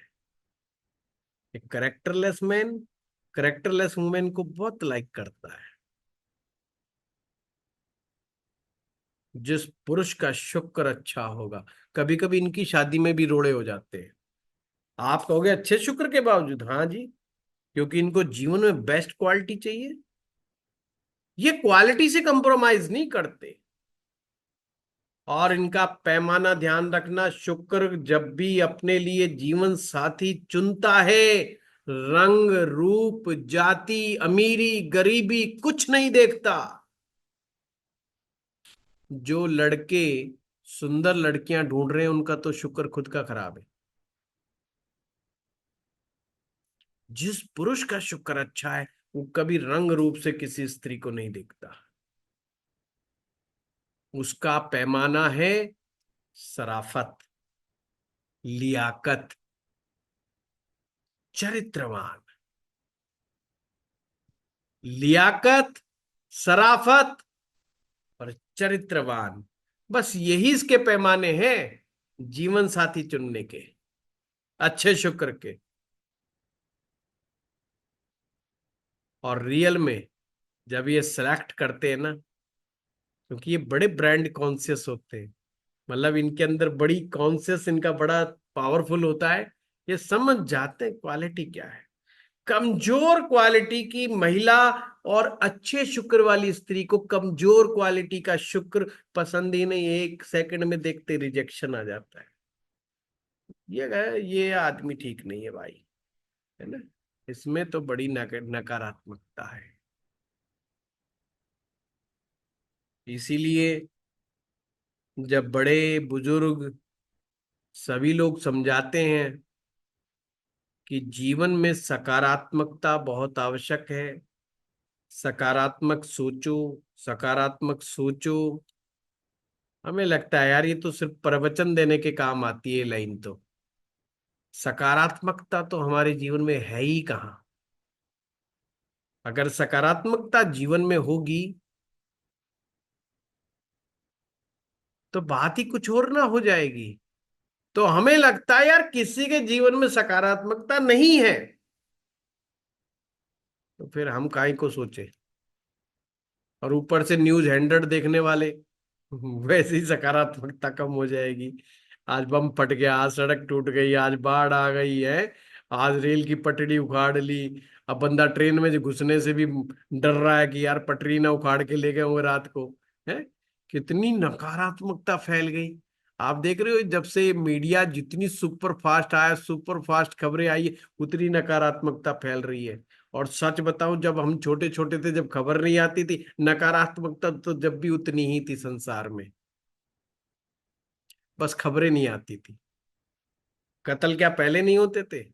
एक करेक्टरलेस मैन करेक्टरलेस वुमेन को बहुत लाइक करता है। जिस पुरुष का शुक्र अच्छा होगा, कभी कभी इनकी शादी में भी रोड़े हो जाते हैं। आप कहोगे अच्छे शुक्र के बावजूद, हाँ जी, क्योंकि इनको जीवन में बेस्ट क्वालिटी चाहिए। ये क्वालिटी से कंप्रोमाइज नहीं करते। और इनका पैमाना ध्यान रखना, शुक्र जब भी अपने लिए जीवन साथी चुनता है, रंग रूप जाति अमीरी गरीबी कुछ नहीं देखता। जो लड़के सुंदर लड़कियां ढूंढ रहे हैं उनका तो शुक्र खुद का खराब है। जिस पुरुष का शुक्र अच्छा है वो कभी रंग रूप से किसी स्त्री को नहीं देखता। उसका पैमाना है सराफत, लियाकत, चरित्रवान। लियाकत, सराफत और चरित्रवान, बस यही इसके पैमाने हैं जीवन साथी चुनने के, अच्छे शुक्र के। और रियल में जब ये सिलेक्ट करते हैं ना, क्योंकि ये बड़े ब्रांड कॉन्शियस होते हैं, मतलब इनके अंदर बड़ी कॉन्शियस, इनका बड़ा पावरफुल होता है। ये समझ जाते हैं क्वालिटी क्या है। कमजोर क्वालिटी की महिला और अच्छे शुक्र वाली स्त्री को कमजोर क्वालिटी का शुक्र पसंद ही नहीं, 1 सेकंड में देखते रिजेक्शन आ जाता है। ये आदमी ठीक नहीं है भाई, है ना। इसमें तो बड़ी नकारात्मकता है। इसीलिए जब बड़े बुजुर्ग सभी लोग समझाते हैं कि जीवन में सकारात्मकता बहुत आवश्यक है, सकारात्मक सोचो, सकारात्मक सोचो, हमें लगता है यार ये तो सिर्फ प्रवचन देने के काम आती है लाइन। तो सकारात्मकता तो हमारे जीवन में है ही कहाँ। अगर सकारात्मकता जीवन में होगी तो बात ही कुछ और ना हो जाएगी। तो हमें लगता है यार किसी के जीवन में सकारात्मकता नहीं है, तो फिर हम काहे को सोचे। और ऊपर से न्यूज 100 देखने वाले, वैसे ही सकारात्मकता कम हो जाएगी। आज बम फट गया, आज सड़क टूट गई, आज बाढ़ आ गई है, आज रेल की पटरी उखाड़ ली, अब बंदा ट्रेन में घुसने से भी डर रहा है कि यार पटरी ना उखाड़ के ले गए होंगे रात को। है, कितनी नकारात्मकता फैल गई। आप देख रहे हो जब से मीडिया जितनी सुपर फास्ट आया, सुपर फास्ट खबरें आई, उतनी नकारात्मकता फैल रही है। और सच बताऊं, जब हम छोटे छोटे थे, जब खबर नहीं आती थी, नकारात्मकता तो जब भी उतनी ही थी संसार में, बस खबरें नहीं आती थी। कत्ल क्या पहले नहीं होते थे?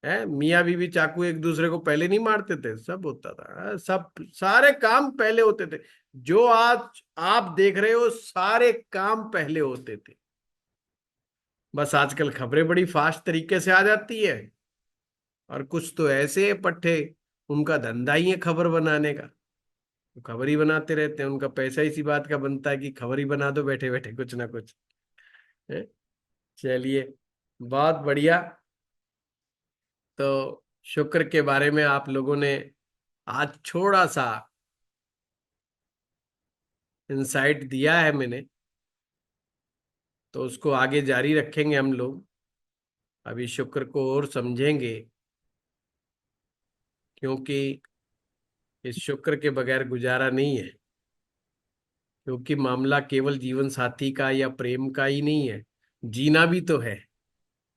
है, मियाँ बीवी चाकू एक दूसरे को पहले नहीं मारते थे? सब होता था, सब सारे काम पहले होते थे। जो आज आप देख रहे हो सारे काम पहले होते थे। बस आजकल खबरें बड़ी फास्ट तरीके से आ जाती है, और कुछ तो ऐसे पट्टे, उनका धंधा ही है खबर बनाने का। तो खबर ही बनाते रहते हैं, उनका पैसा इसी बात का बनता है कि खबर ही बना दो बैठे बैठे कुछ ना कुछ। है? चलिए, बहुत बढ़िया। तो शुक्र के बारे में आप लोगों ने आज थोड़ा सा इंसाइट दिया है मैंने, तो उसको आगे जारी रखेंगे हम लोग। अभी शुक्र को और समझेंगे, क्योंकि इस शुक्र के बगैर गुजारा नहीं है। क्योंकि मामला केवल जीवन साथी का या प्रेम का ही नहीं है, जीना भी तो है।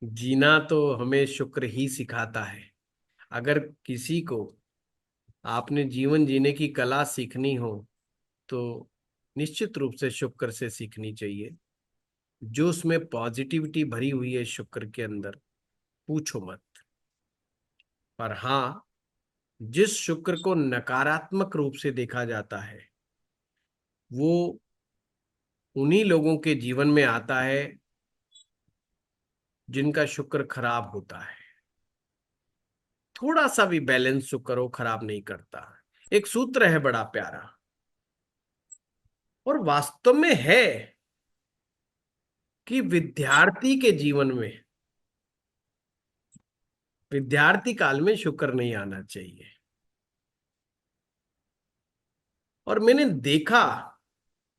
जीना तो हमें शुक्र ही सिखाता है। अगर किसी को आपने जीवन जीने की कला सीखनी हो, तो निश्चित रूप से शुक्र से सीखनी चाहिए। जो उसमें पॉजिटिविटी भरी हुई है शुक्र के अंदर, पूछो मत। पर हाँ, जिस शुक्र को नकारात्मक रूप से देखा जाता है, वो उन्हीं लोगों के जीवन में आता है जिनका शुक्र खराब होता है। थोड़ा सा भी बैलेंस शुक्र हो खराब नहीं करता। एक सूत्र है बड़ा प्यारा, और वास्तव में है, कि विद्यार्थी के जीवन में, विद्यार्थी काल में शुक्र नहीं आना चाहिए। और मैंने देखा,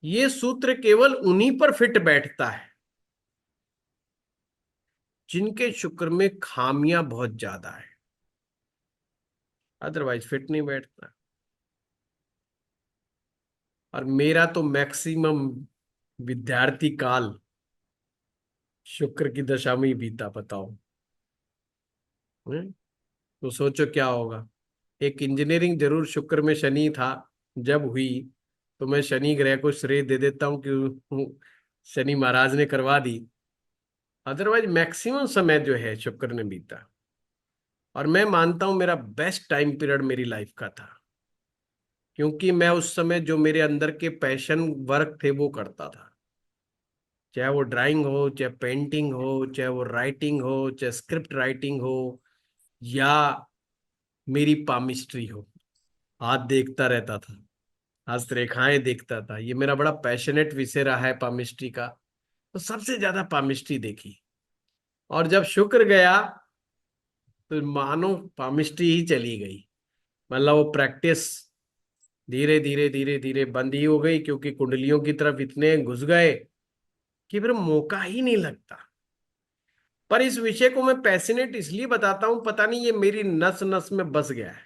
ये सूत्र केवल उन्हीं पर फिट बैठता है जिनके शुक्र में खामियां बहुत ज्यादा है, अदरवाइज फिट नहीं बैठता। और मेरा तो मैक्सिमम विद्यार्थी काल शुक्र की दशा में ही बीता, बताओ। तो सोचो क्या होगा। एक इंजीनियरिंग जरूर शुक्र में शनि था जब हुई, तो मैं शनि ग्रह को श्रेय दे देता हूँ कि शनि महाराज ने करवा दी। अदरवाइज मैक्सिमम समय जो है शुक्र ने बीता। और मैं मानता हूं मेरा बेस्ट टाइम पीरियड मेरी लाइफ का था, क्योंकि मैं उस समय जो मेरे अंदर के पैशन वर्क थे वो करता था। चाहे वो ड्राइंग हो, चाहे पेंटिंग हो, चाहे वो राइटिंग हो, चाहे स्क्रिप्ट राइटिंग हो, या मेरी पामिस्ट्री हो। हाथ देखता रहता था, हस्तरेखाएं देखता था। ये मेरा बड़ा पैशनेट विषय रहा है पामिस्ट्री का। तो सबसे ज्यादा पामिस्ट्री देखी। और जब शुक्र गया, तो मानो पामिस्ट्री ही चली गई। मतलब वो प्रैक्टिस धीरे धीरे धीरे धीरे बंद ही हो गई, क्योंकि कुंडलियों की तरफ इतने घुस गए कि फिर मौका ही नहीं लगता। पर इस विषय को मैं पैशनेट इसलिए बताता हूं, पता नहीं ये मेरी नस नस में बस गया है।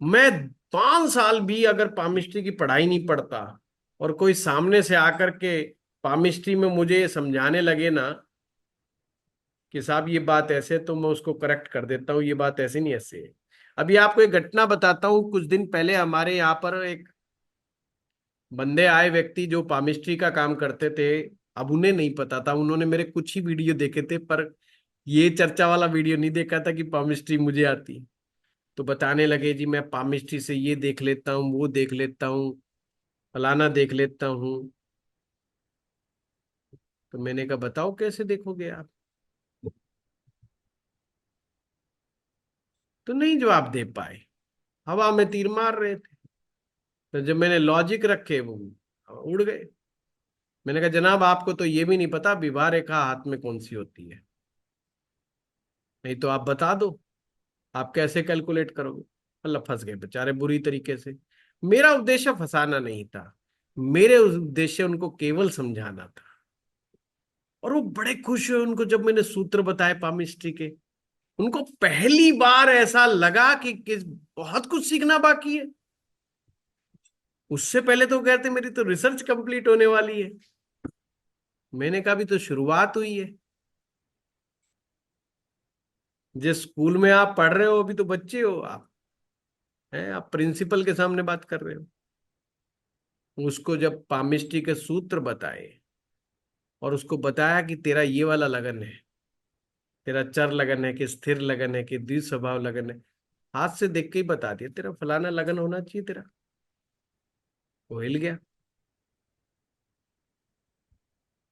मैं 5 साल भी अगर पामिस्ट्री की पढ़ाई नहीं पढ़ता, और कोई सामने से आकर के पामिस्ट्री में मुझे ये समझाने लगे ना कि साहब ये बात ऐसे, तो मैं उसको करेक्ट कर देता हूँ, ये बात ऐसे नहीं, ऐसे है। अभी आपको एक घटना बताता हूँ। कुछ दिन पहले हमारे यहाँ पर एक बंदे आए, व्यक्ति जो पामिस्ट्री का काम करते थे। अब उन्हें नहीं पता था, उन्होंने मेरे कुछ ही वीडियो देखे थे, पर ये चर्चा वाला वीडियो नहीं देखा था कि पामिस्ट्री मुझे आती। तो बताने लगे, जी मैं पामिस्ट्री से ये देख लेता हूँ, वो देख लेता हूँ, फलाना देख लेता हूँ। तो मैंने कहा बताओ कैसे देखोगे आप? तो नहीं जवाब दे पाए, हवा में तीर मार रहे थे। तो जब मैंने लॉजिक रखे, वो उड़ गए। मैंने कहा जनाब आपको तो ये भी नहीं पता विवाह रेखा हाथ में कौन सी होती है, नहीं तो आप बता दो, आप कैसे कैलकुलेट करोगे? मतलब फंस गए बेचारे बुरी तरीके से। मेरा उद्देश्य फंसाना नहीं था, मेरे उद्देश्य उनको केवल समझाना था। और वो बड़े खुश हुए उनको जब मैंने सूत्र बताए पामिस्ट्री के। उनको पहली बार ऐसा लगा कि बहुत कुछ सीखना बाकी है। उससे पहले तो कहते मेरी तो रिसर्च कंप्लीट होने वाली है। मैंने कहा अभी तो शुरुआत हुई है। जिस स्कूल में आप पढ़ रहे हो अभी तो बच्चे हो आप, हैं आप प्रिंसिपल के सामने बात कर रहे हो। उसको जब पामिस्ट्री के सूत्र बताए और उसको बताया कि तेरा ये वाला लगन है, तेरा चर लगन है कि स्थिर लगन है कि द्विस्वभाव लगन है, हाथ से देख के ही बता दिया तेरा फलाना लगन होना चाहिए तेरा। वो हिल गया।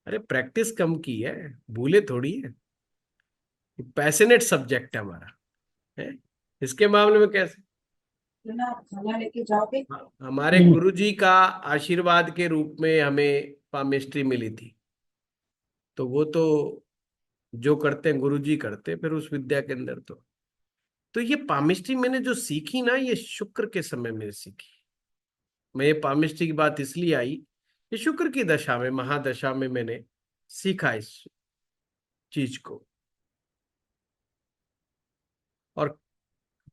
अरे प्रैक्टिस कम की है, भूले थोड़ी है। पैशनेट सब्जेक्ट है हमारा, है। इसके मामले में कैसे, खाना लेके जाओगे? हमारे गुरुजी का आशीर्वाद के रूप में हमें पामिस्ट्री मिली थी। तो वो तो जो करते हैं गुरुजी करते हैं फिर उस विद्या के अंदर। तो ये पामिस्ट्री मैंने जो सीखी ना, ये शुक्र के समय में सीखी। मैं ये पामिस्ट्री की बात इसलिए आई, ये शुक्र की दशा में, महादशा में मैंने सीखा इस चीज को। और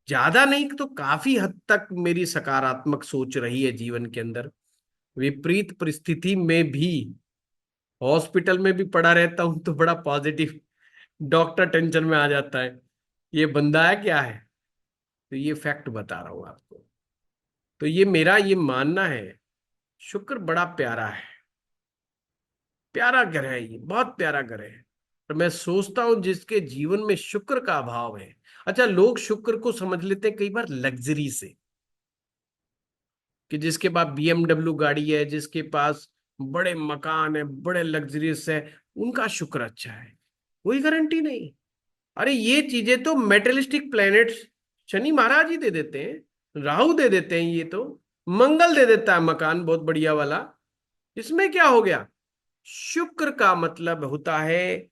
ज्यादा नहीं तो काफी हद तक मेरी सकारात्मक सोच रही है जीवन के अंदर। विपरीत परिस्थिति में भी, हॉस्पिटल में भी पड़ा रहता हूं तो बड़ा पॉजिटिव, डॉक्टर टेंशन में आ जाता है ये बंदा है क्या है। तो ये फैक्ट बता रहा हूं आपको। तो ये मेरा ये मानना है, शुक्र बड़ा प्यारा है। प्यारा ग्रह है, ये बहुत प्यारा ग्रह है। और मैं सोचता हूं जिसके जीवन में शुक्र का अभाव है। अच्छा, लोग शुक्र को समझ लेते हैं कई बार लग्जरी से, कि जिसके पास BMW गाड़ी है, जिसके पास बड़े मकान है, बड़े लग्जरियस है, उनका शुक्र अच्छा है। कोई गारंटी नहीं। अरे ये चीजें तो मेटेलिस्टिक प्लैनेट्स, शनि महाराज ही दे देते हैं, राहु दे देते हैं, ये तो मंगल दे देता है मकान बहुत बढ़िया वाला। इसमें क्या हो गया। शुक्र का मतलब होता है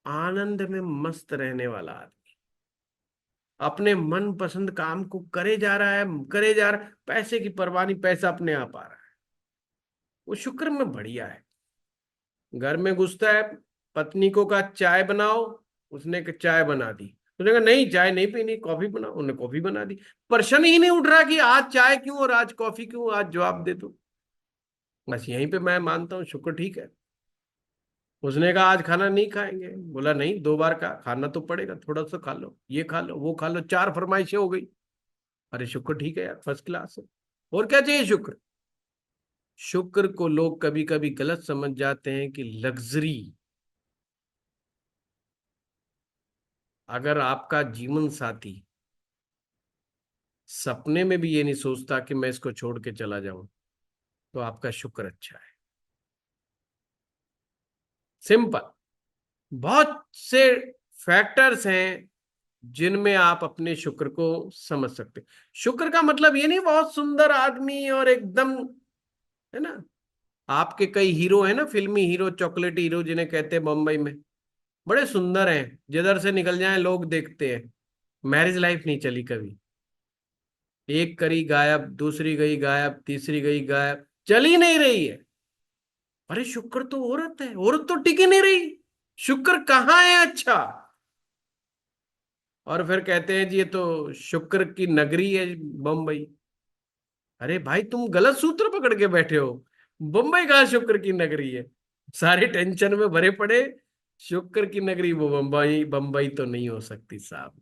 आनंद में मस्त रहने वाला आदमी, अपने मन पसंद काम को करे जा रहा है, करे जा रहा है, पैसे की परवाह नहीं, पैसा अपने आप आ रहा है। वो शुक्र में बढ़िया है। घर में घुसता है, पत्नी को कहा चाय बनाओ, उसने चाय बना दी। उसने कहा नहीं चाय नहीं पीनी, कॉफी बनाओ, उन्होंने कॉफी बना दी। प्रश्न ही नहीं उठ रहा कि आज चाय क्यों और आज कॉफी क्यों, आज जवाब दे दो। बस यहीं पे मैं मानता हूँ शुक्र ठीक है। उसने कहा आज खाना नहीं खाएंगे, बोला नहीं, 2 बार का खाना तो पड़ेगा, थोड़ा सा खा लो, ये खा लो, वो खा लो, 4 फरमाइशें हो गई। अरे शुक्र ठीक है यार, फर्स्ट क्लास है। और क्या चाहिए शुक्र। शुक्र को लोग कभी कभी गलत समझ जाते हैं कि लग्जरी। अगर आपका जीवन साथी सपने में भी ये नहीं सोचता कि मैं इसको छोड़ के चला जाऊं, तो आपका शुक्र अच्छा है। सिंपल। बहुत से फैक्टर्स हैं जिनमें आप अपने शुक्र को समझ सकते हैं। शुक्र का मतलब ये नहीं बहुत सुंदर आदमी और एकदम, है ना। आपके कई हीरो हैं ना, फिल्मी हीरो, चॉकलेट हीरो जिन्हें कहते हैं बम्बई में, बड़े सुंदर हैं, जिधर से निकल जाएं लोग देखते हैं। मैरिज लाइफ नहीं चली कभी, एक करी गायब, दूसरी गई गायब, तीसरी गई गायब, चल ही नहीं रही है। अरे शुक्र तो औरत है, औरत तो टिक ही नहीं रही। शुक्र कहाँ है अच्छा। और फिर कहते हैं जी ये तो शुक्र की नगरी है बम्बई। अरे भाई तुम गलत सूत्र पकड़ के बैठे हो। बम्बई कहाँ शुक्र की नगरी है। सारे टेंशन में भरे पड़े। शुक्र की नगरी वो बम्बई, बम्बई तो नहीं हो सकती साहब।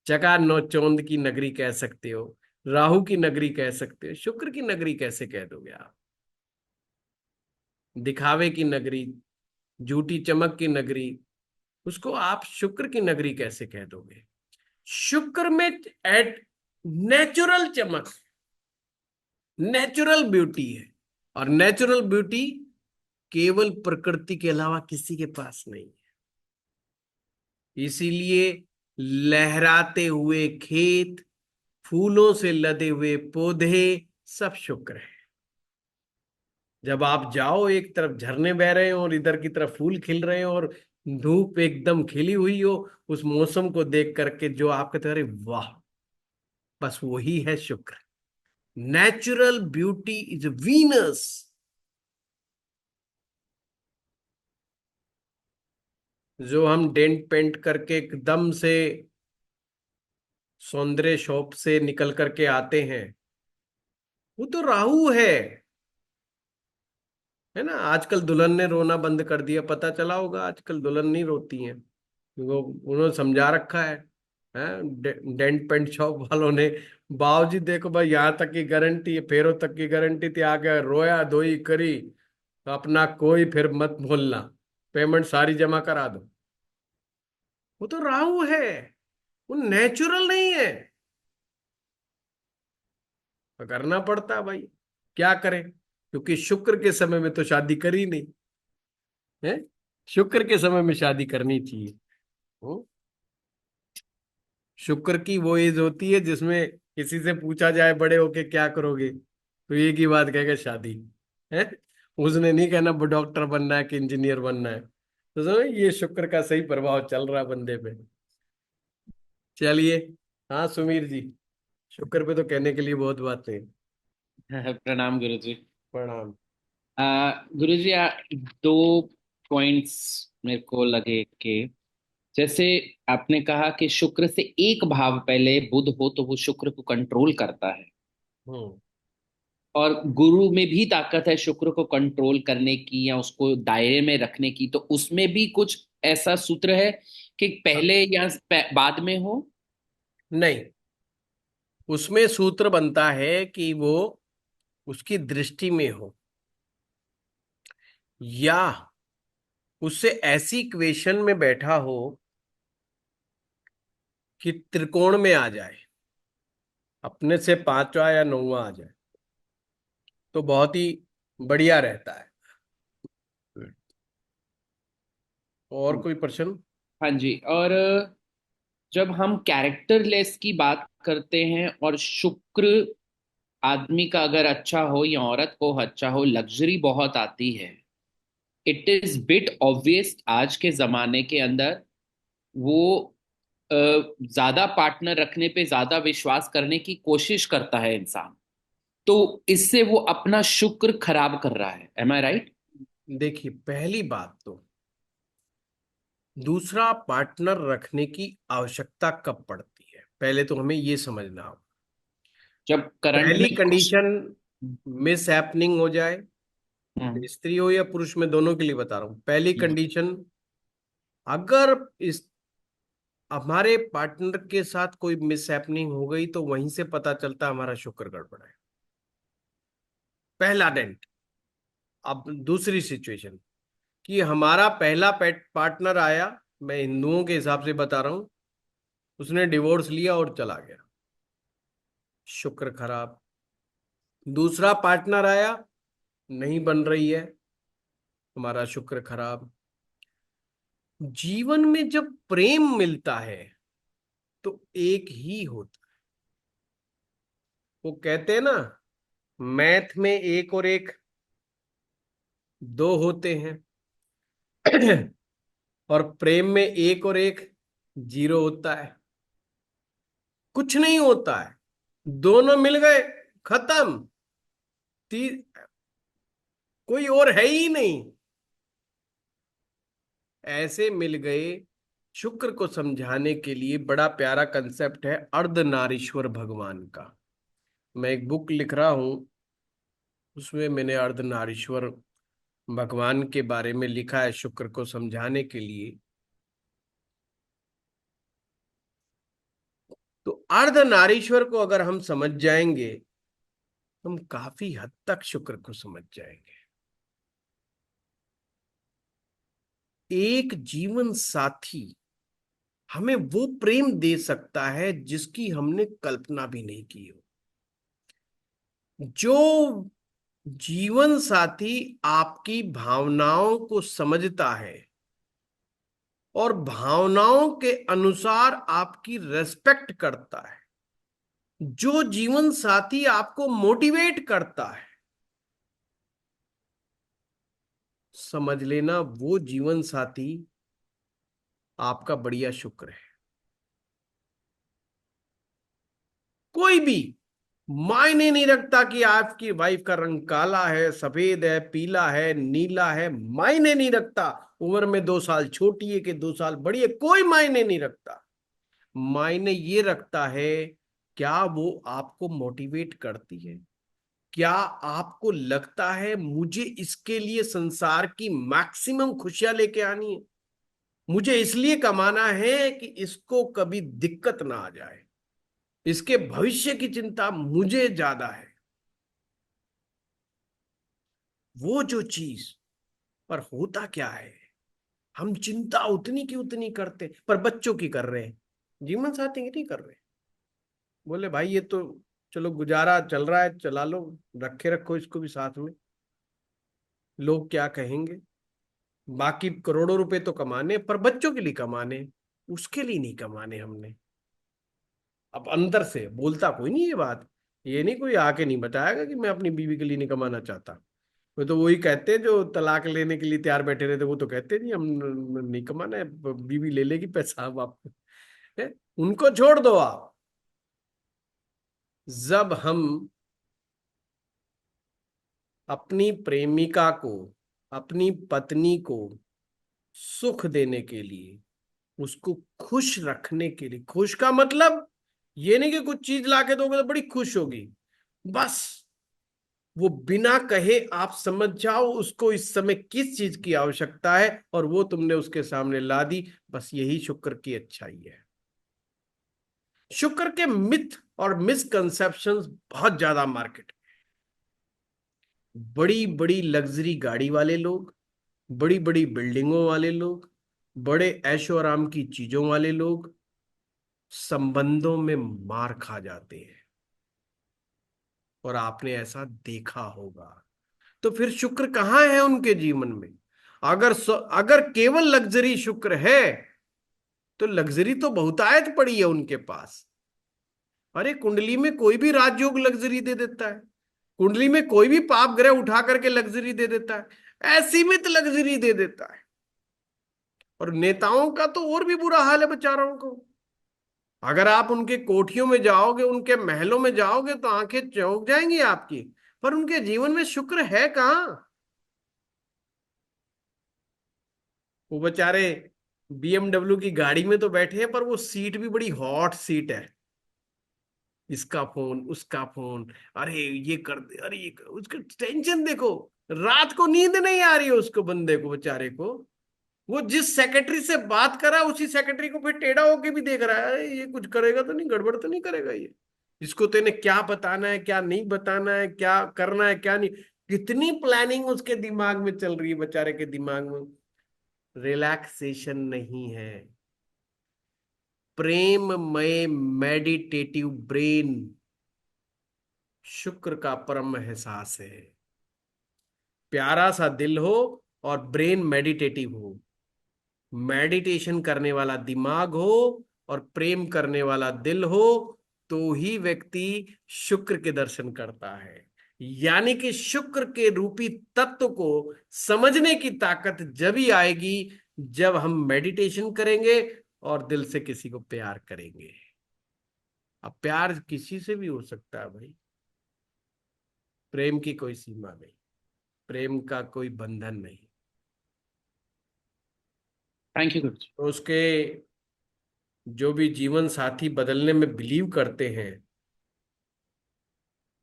चका नौचौंध की नगरी कह सकते हो, राहु की नगरी कह सकते हो, शुक्र की नगरी कैसे कह दोगे आप। दिखावे की नगरी, झूठी चमक की नगरी, उसको आप शुक्र की नगरी कैसे कह दोगे। शुक्र में एट नेचुरल चमक, नेचुरल ब्यूटी है। और नेचुरल ब्यूटी केवल प्रकृति के अलावा किसी के पास नहीं है। इसीलिए लहराते हुए खेत, फूलों से लदे हुए पौधे, सब शुक्र है। जब आप जाओ, एक तरफ झरने बह रहे हो और इधर की तरफ फूल खिल रहे हो और धूप एकदम खिली हुई हो, उस मौसम को देख करके जो आप कहते हो अरे वाह, बस वही है शुक्र। Natural beauty is Venus. जो हम डेंट पेंट करके एकदम से सौंदर्य शॉप से निकल करके आते हैं, वो तो राहु है ना। आजकल दुल्हन ने रोना बंद कर दिया, पता चला होगा, आजकल दुल्हन नहीं रोती हैं, वो उन्होंने समझा रखा है डेंट पेंट शॉप वालों ने। बाबूजी देखो भाई, यहाँ तक की गारंटी है, फेरों तक की गारंटी थी, आगे रोया धोई करी तो अपना कोई फिर मत बोलना, पेमेंट सारी जमा करा दो। वो तो राहु है, वो नेचुरल नहीं है, तो करना पड़ता है भाई, क्या करें, क्योंकि शुक्र के समय में तो शादी करी नहीं है। शुक्र के समय में शादी करनी चाहिए। हम्म? शुक्र की वो एज होती है जिसमें किसी से पूछा जाए बड़े होके क्या करोगे, तो एक ही बात कहेगा, शादी है। उसने नहीं कहना वो डॉक्टर बनना है कि इंजीनियर बनना है। तो समझ, ये शुक्र का सही प्रभाव चल रहा है बंदे पे। चलिए, हाँ सुमीर जी, शुक्र पे तो कहने के लिए बहुत बातें हैं। प्रणाम गुरुजी। प्रणाम। गुरुजी, दो पॉइंट्स मेरे को लगे कि जैसे आपने कहा कि शुक्र से एक भाव पहले बुध हो तो वो शुक्र को कंट्रोल करता है, हम्म। और गुरु में भी ताकत है शुक्र को कंट्रोल करने की या उसको दायरे में रखने की, तो उसमें भी कुछ ऐसा सूत्र है कि पहले या बाद में हो? नहीं, उसमें सूत्र बनता है कि वो उसकी दृष्टि में हो, या उससे ऐसी इक्वेशन में बैठा हो कि त्रिकोण में आ जाए, अपने से पांचवा या नौवा आ जाए, तो बहुत ही बढ़िया रहता है। और कोई प्रश्न? हाँ जी। और जब हम कैरेक्टरलेस की बात करते हैं और शुक्र आदमी का अगर अच्छा हो या औरत को अच्छा हो, लग्जरी बहुत आती है। इट इज बिट ऑब्वियस आज के जमाने के अंदर वो अ, ज्यादा पार्टनर रखने पे ज्यादा विश्वास करने की कोशिश करता है इंसान, तो इससे वो अपना शुक्र खराब कर रहा है। एम आई राइट? देखिए, पहली बात तो दूसरा पार्टनर रखने की आवश्यकता कब पड़ती है, पहले तो हमें ये समझना होगा। जब करंट पहली में कुछ। कंडीशन मिस हैपनिंग हो जाए, हम्म, स्त्री हो या पुरुष, में दोनों के लिए बता रहा हूं। पहली कंडीशन, अगर इस हमारे पार्टनर के साथ कोई मिस हैपनिंग हो गई तो वहीं से पता चलता है हमारा शुक्र गड़बड़ है, पहला डेंट। अब दूसरी सिचुएशन, कि हमारा पहला पेट पार्टनर आया, मैं हिंदुओं के हिसाब से बता रहा हूं, उसने डिवोर्स लिया और चला गया, शुक्र खराब। दूसरा पार्टनर आया, नहीं बन रही है, हमारा शुक्र खराब। जीवन में जब प्रेम मिलता है तो एक ही होता है, वो कहते हैं ना, मैथ में एक और एक दो होते हैं और प्रेम में एक और एक जीरो होता है। कुछ नहीं होता है, दोनों मिल गए, खत्म। ती, कोई और है ही नहीं, ऐसे मिल गए। शुक्र को समझाने के लिए बड़ा प्यारा कंसेप्ट है अर्धनारीश्वर भगवान का। मैं एक बुक लिख रहा हूं, उसमें मैंने अर्धनारीश्वर भगवान के बारे में लिखा है, शुक्र को समझाने के लिए। तो अर्धनारीश्वर को अगर हम समझ जाएंगे, हम काफी हद तक शुक्र को समझ जाएंगे। एक जीवन साथी हमें वो प्रेम दे सकता है जिसकी हमने कल्पना भी नहीं की हो। जो जीवन साथी आपकी भावनाओं को समझता है और भावनाओं के अनुसार आपकी रेस्पेक्ट करता है, जो जीवन साथी आपको मोटिवेट करता है, समझ लेना वो जीवन साथी आपका बढ़िया शुक्र है। कोई भी मायने नहीं रखता कि आपकी वाइफ का रंग काला है, सफेद है, पीला है, नीला है, मायने नहीं रखता। उम्र में 2 साल छोटी है कि 2 साल बड़ी है, कोई मायने नहीं रखता। मायने ये रखता है क्या वो आपको मोटिवेट करती है, क्या आपको लगता है मुझे इसके लिए संसार की मैक्सिमम खुशियां लेके आनी है, मुझे इसलिए कमाना है कि इसको कभी दिक्कत ना आ जाए, इसके भविष्य की चिंता मुझे ज्यादा है। वो जो चीज, पर होता क्या है, हम चिंता उतनी की उतनी करते पर बच्चों की कर रहे हैं, जीवन साथी की नहीं कर रहे। बोले भाई ये तो चलो गुजारा चल रहा है, चला लो, रखे रखो इसको भी साथ में, लोग क्या कहेंगे। बाकी करोड़ों रुपए तो कमाने, पर बच्चों के लिए कमाने, उसके लिए नहीं कमाने हमने। अब अंदर से बोलता कोई नहीं ये बात, ये नहीं कोई आके नहीं बताएगा कि मैं अपनी बीवी के लिए नहीं कमाना चाहता। वो तो वही कहते हैं जो तलाक लेने के लिए तैयार बैठे रहते, वो तो कहते नहीं हम नहीं कमाना है, बीवी ले लेगी पैसा हम आपको है? उनको छोड़ दो आप। जब हम अपनी प्रेमिका को, अपनी पत्नी को सुख देने के लिए, उसको खुश रखने के लिए, खुश का मतलब ये नहीं कि कुछ चीज लाके दोगे तो बड़ी खुश होगी, बस वो बिना कहे आप समझ जाओ उसको इस समय किस चीज की आवश्यकता है और वो तुमने उसके सामने ला दी, बस यही शुक्र की अच्छाई है। शुक्र के मिथ और मिसकंसेप्शंस बहुत ज्यादा मार्केट में। बड़ी बड़ी लग्जरी गाड़ी वाले लोग, बड़ी बड़ी बिल्डिंगों वाले लोग, बड़े ऐशो आराम की चीजों वाले लोग संबंधों में मार खा जाते हैं, और आपने ऐसा देखा होगा। तो फिर शुक्र कहाँ है उनके जीवन में? अगर केवल लग्जरी शुक्र है तो लग्जरी तो बहुतायत पड़ी है उनके पास। अरे कुंडली में कोई भी राजयोग लग्जरी दे देता है, कुंडली में कोई भी पाप ग्रह उठा करके लग्जरी दे देता है, असीमित लग्जरी दे देता है। और नेताओं का तो और भी बुरा हाल है बेचारों को। अगर आप उनके कोठियों में जाओगे, उनके महलों में जाओगे तो आंखें चौंक जाएंगी आपकी, पर उनके जीवन में शुक्र है कहाँ? वो बेचारे बीएमडब्ल्यू की गाड़ी में तो बैठे हैं, पर वो सीट भी बड़ी हॉट सीट है, इसका फोन उसका फोन, अरे ये कर दे, अरे ये कर, उसका टेंशन देखो, रात को नींद नहीं आ रही है उसको, बंदे को बेचारे को। वो जिस सेक्रेटरी से बात कर रहा है उसी सेक्रेटरी को फिर टेढ़ा होके भी देख रहा है, अरे ये कुछ करेगा तो नहीं, गड़बड़ तो नहीं करेगा ये, इसको तो इन्हें क्या बताना है क्या नहीं बताना है, क्या करना है क्या नहीं। कितनी प्लानिंग उसके दिमाग में चल रही है, बेचारे के दिमाग में रिलैक्सेशन नहीं है। प्रेममय मेडिटेटिव ब्रेन शुक्र का परम एहसास है। प्यारा सा दिल हो और ब्रेन मेडिटेटिव हो, मेडिटेशन करने वाला दिमाग हो और प्रेम करने वाला दिल हो, तो ही व्यक्ति शुक्र के दर्शन करता है। यानी कि शुक्र के रूपी तत्व को समझने की ताकत जब ही आएगी जब हम मेडिटेशन करेंगे और दिल से किसी को प्यार करेंगे। अब प्यार किसी से भी हो सकता है भाई, प्रेम की कोई सीमा नहीं, प्रेम का कोई बंधन नहीं। थैंक यू गुरुजी। तो उसके जो भी जीवन साथी बदलने में बिलीव करते हैं,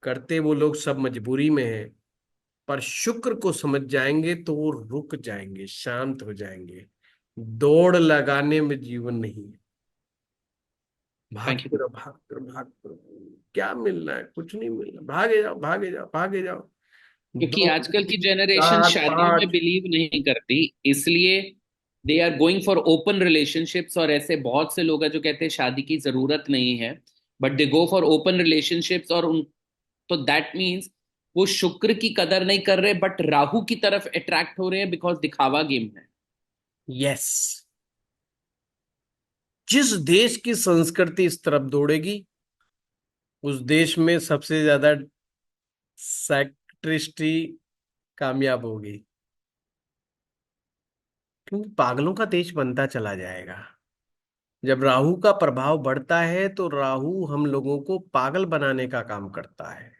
करते वो लोग सब मजबूरी में हैं, पर शुक्र को समझ जाएंगे तो वो रुक जाएंगे, शांत हो जाएंगे। दौड़ लगाने में जीवन नहीं है, थैंक भागते यू। रहो भागते रहो भागते रहो, क्या मिलना है, कुछ नहीं मिलना, भागे जाओ भागे जाओ भागे जाओ। क्योंकि दो आजकल की जनरेशन चार शादियों में पांच, बिलीव नहीं करती, इसलिए they are going for open relationships. और ऐसे बहुत से लोग हैं जो कहते हैं शादी की जरूरत नहीं है, but they go for open relationships. और उन, तो दैट मीन्स वो शुक्र की कदर नहीं कर रहे, बट राहु की तरफ अट्रैक्ट हो रहे हैं, बिकॉज दिखावा गेम है। यस। जिस देश की संस्कृति इस तरफ दौड़ेगी उस देश में सबसे ज्यादा सेक्ट्रिस्टी कामयाब होगी, क्योंकि पागलों का देश बनता चला जाएगा। जब राहु का प्रभाव बढ़ता है तो राहु हम लोगों को पागल बनाने का काम करता है।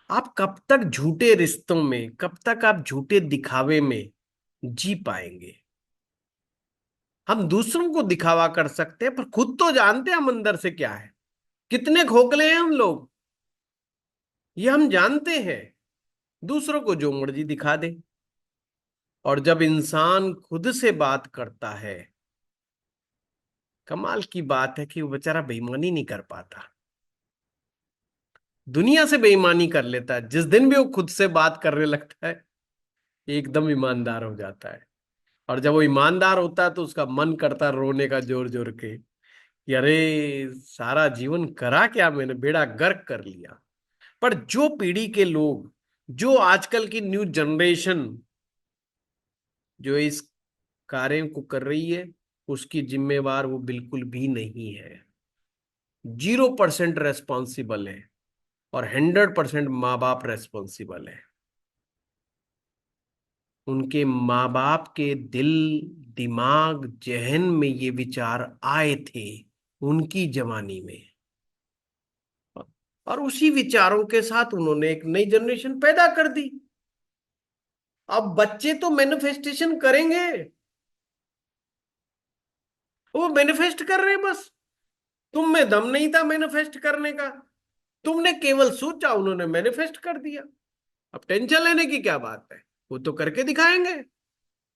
आप कब तक झूठे रिश्तों में, कब तक आप झूठे दिखावे में जी पाएंगे। हम दूसरों को दिखावा कर सकते हैं, पर खुद तो जानते हैं हम अंदर से क्या है। कितने खोखले हैं हम लोग, ये हम जानते हैं। दूसरों को जो मर्जी दिखा दे। और जब इंसान खुद से बात करता है, कमाल की बात है कि वो बेचारा बेईमानी नहीं कर पाता, दुनिया से बेईमानी कर लेता है। जिस दिन भी वो खुद से बात करने लगता है, एकदम ईमानदार हो जाता है। और जब वो ईमानदार होता है तो उसका मन करता है रोने का जोर जोर के, कि अरे सारा जीवन करा क्या मैंने, बेड़ा गर्क कर लिया। पर जो पीढ़ी के लोग, जो आजकल की न्यू जनरेशन जो इस कार्य को कर रही है, उसकी जिम्मेवार वो बिल्कुल भी नहीं है। 0% रेस्पॉन्सिबल है, और 100% माँ बाप रेस्पॉन्सिबल है। उनके माँ बाप के दिल, दिमाग, जहन में ये विचार आए थे उनकी जवानी में, और उसी विचारों के साथ उन्होंने एक नई जनरेशन पैदा कर दी। अब बच्चे तो मैनिफेस्टेशन करेंगे, वो मैनिफेस्ट कर रहे हैं बस। तुम में दम नहीं था मैनिफेस्ट करने का, तुमने केवल सोचा, उन्होंने मैनिफेस्ट कर दिया। अब टेंशन लेने की क्या बात है, वो तो करके दिखाएंगे।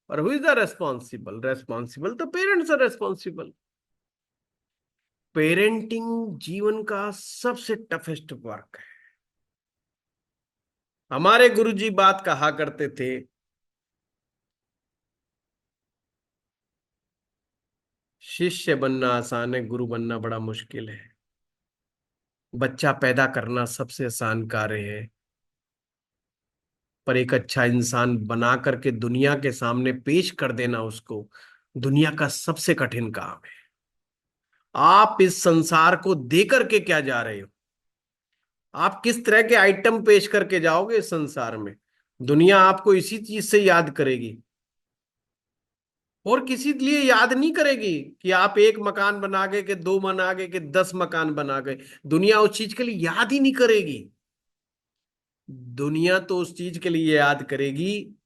और who is the responsible? Responsible तो पेरेंट्स आर रेस्पॉन्सिबल। पेरेंटिंग जीवन का सबसे टफेस्ट वर्क है। हमारे गुरुजी बात कहा करते थे, शिष्य बनना आसान है, गुरु बनना बड़ा मुश्किल है। बच्चा पैदा करना सबसे आसान कार्य है, पर एक अच्छा इंसान बना करके दुनिया के सामने पेश कर देना उसको, दुनिया का सबसे कठिन काम है। आप इस संसार को दे करके क्या जा रहे हो? आप किस तरह के आइटम पेश करके जाओगे इस संसार में? दुनिया आपको इसी चीज से याद करेगी, और किसी लिए याद नहीं करेगी कि आप एक मकान बना गए, कि दो बना गए, कि 10 मकान बना गए। दुनिया उस चीज के लिए याद ही नहीं करेगी। दुनिया तो उस चीज के लिए याद करेगी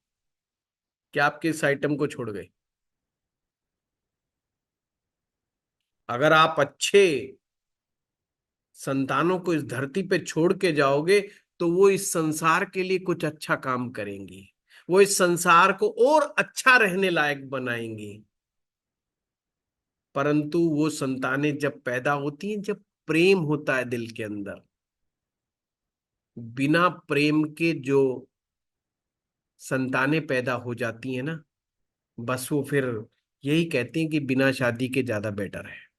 कि आप किस आइटम को छोड़ गए। अगर आप अच्छे संतानों को इस धरती पे छोड़ के जाओगे, तो वो इस संसार के लिए कुछ अच्छा काम करेंगी, वो इस संसार को और अच्छा रहने लायक बनाएंगी। परंतु वो संतानें जब पैदा होती हैं, जब प्रेम होता है दिल के अंदर, बिना प्रेम के जो संतानें पैदा हो जाती हैं ना, बस वो फिर यही कहती हैं कि बिना शादी के ज्यादा बेटर है।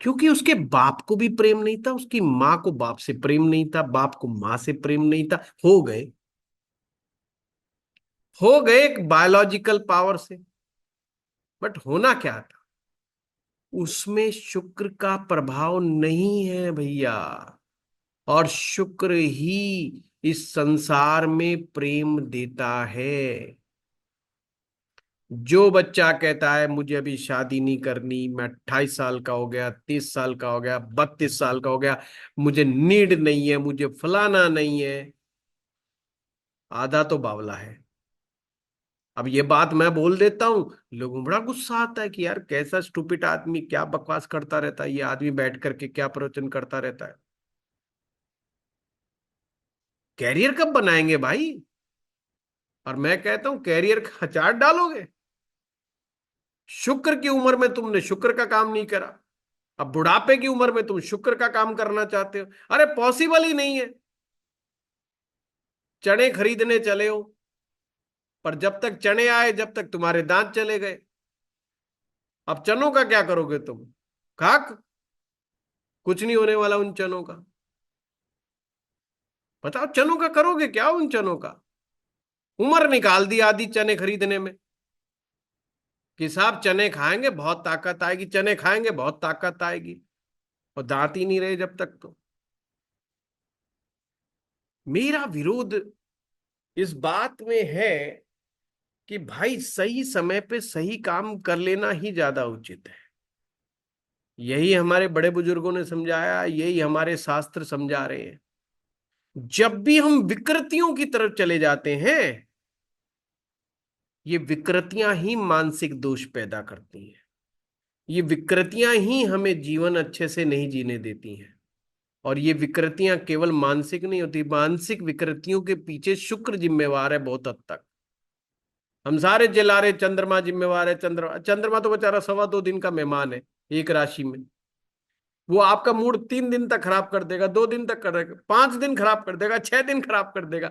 क्योंकि उसके बाप को भी प्रेम नहीं था, उसकी माँ को बाप से प्रेम नहीं था, बाप को माँ से प्रेम नहीं था। हो गए एक बायोलॉजिकल पावर से, बट होना क्या था? उसमें शुक्र का प्रभाव नहीं है भैया। और शुक्र ही इस संसार में प्रेम देता है। जो बच्चा कहता है मुझे अभी शादी नहीं करनी, मैं 28 साल का हो गया, 30 साल का हो गया, 32 साल का हो गया, मुझे नीड नहीं है, मुझे फलाना नहीं है, आधा तो बावला है। अब ये बात मैं बोल देता हूं, लोगों को बड़ा गुस्सा आता है कि यार कैसा स्टूपिड आदमी, क्या बकवास करता रहता है ये आदमी, बैठ करके क्या प्रवचन करता रहता है। कैरियर कब बनाएंगे भाई? और मैं कहता हूं कैरियर का चार्ट डालोगे? शुक्र की उम्र में तुमने शुक्र का काम नहीं करा, अब बुढ़ापे की उम्र में तुम शुक्र का काम करना चाहते हो? अरे पॉसिबल ही नहीं है। चने खरीदने चले हो, पर जब तक चने आए, जब तक तुम्हारे दांत चले गए। अब चनों का क्या करोगे तुम? खाक, कुछ नहीं होने वाला उन चनों का। बताओ चनों का करोगे क्या? उन चनों का उम्र निकाल दी आधी चने खरीदने में, कि साहब चने खाएंगे बहुत ताकत आएगी, चने खाएंगे बहुत ताकत आएगी, और दांत ही नहीं रहे जब तक। तो मेरा विरोध इस बात में है कि भाई सही समय पे सही काम कर लेना ही ज्यादा उचित है। यही हमारे बड़े बुजुर्गों ने समझाया, यही हमारे शास्त्र समझा रहे हैं। जब भी हम विकृतियों की तरफ चले जाते हैं, ये विकृतियां ही मानसिक दोष पैदा करती हैं। ये विकृतियां ही हमें जीवन अच्छे से नहीं जीने देती हैं। और ये विकृतियां केवल मानसिक नहीं होती, मानसिक विकृतियों के पीछे शुक्र जिम्मेवार है बहुत हद तक। हम सारे चिल्ला रहे चंद्रमा जिम्मेवार है, चंद्रमा, चंद्रमा तो बेचारा 2.25 दिन का मेहमान है एक राशि में। वो आपका मूड 3 दिन तक खराब कर देगा, 2 दिन तक कर देगा, 5 दिन खराब कर देगा, 6 दिन खराब कर देगा।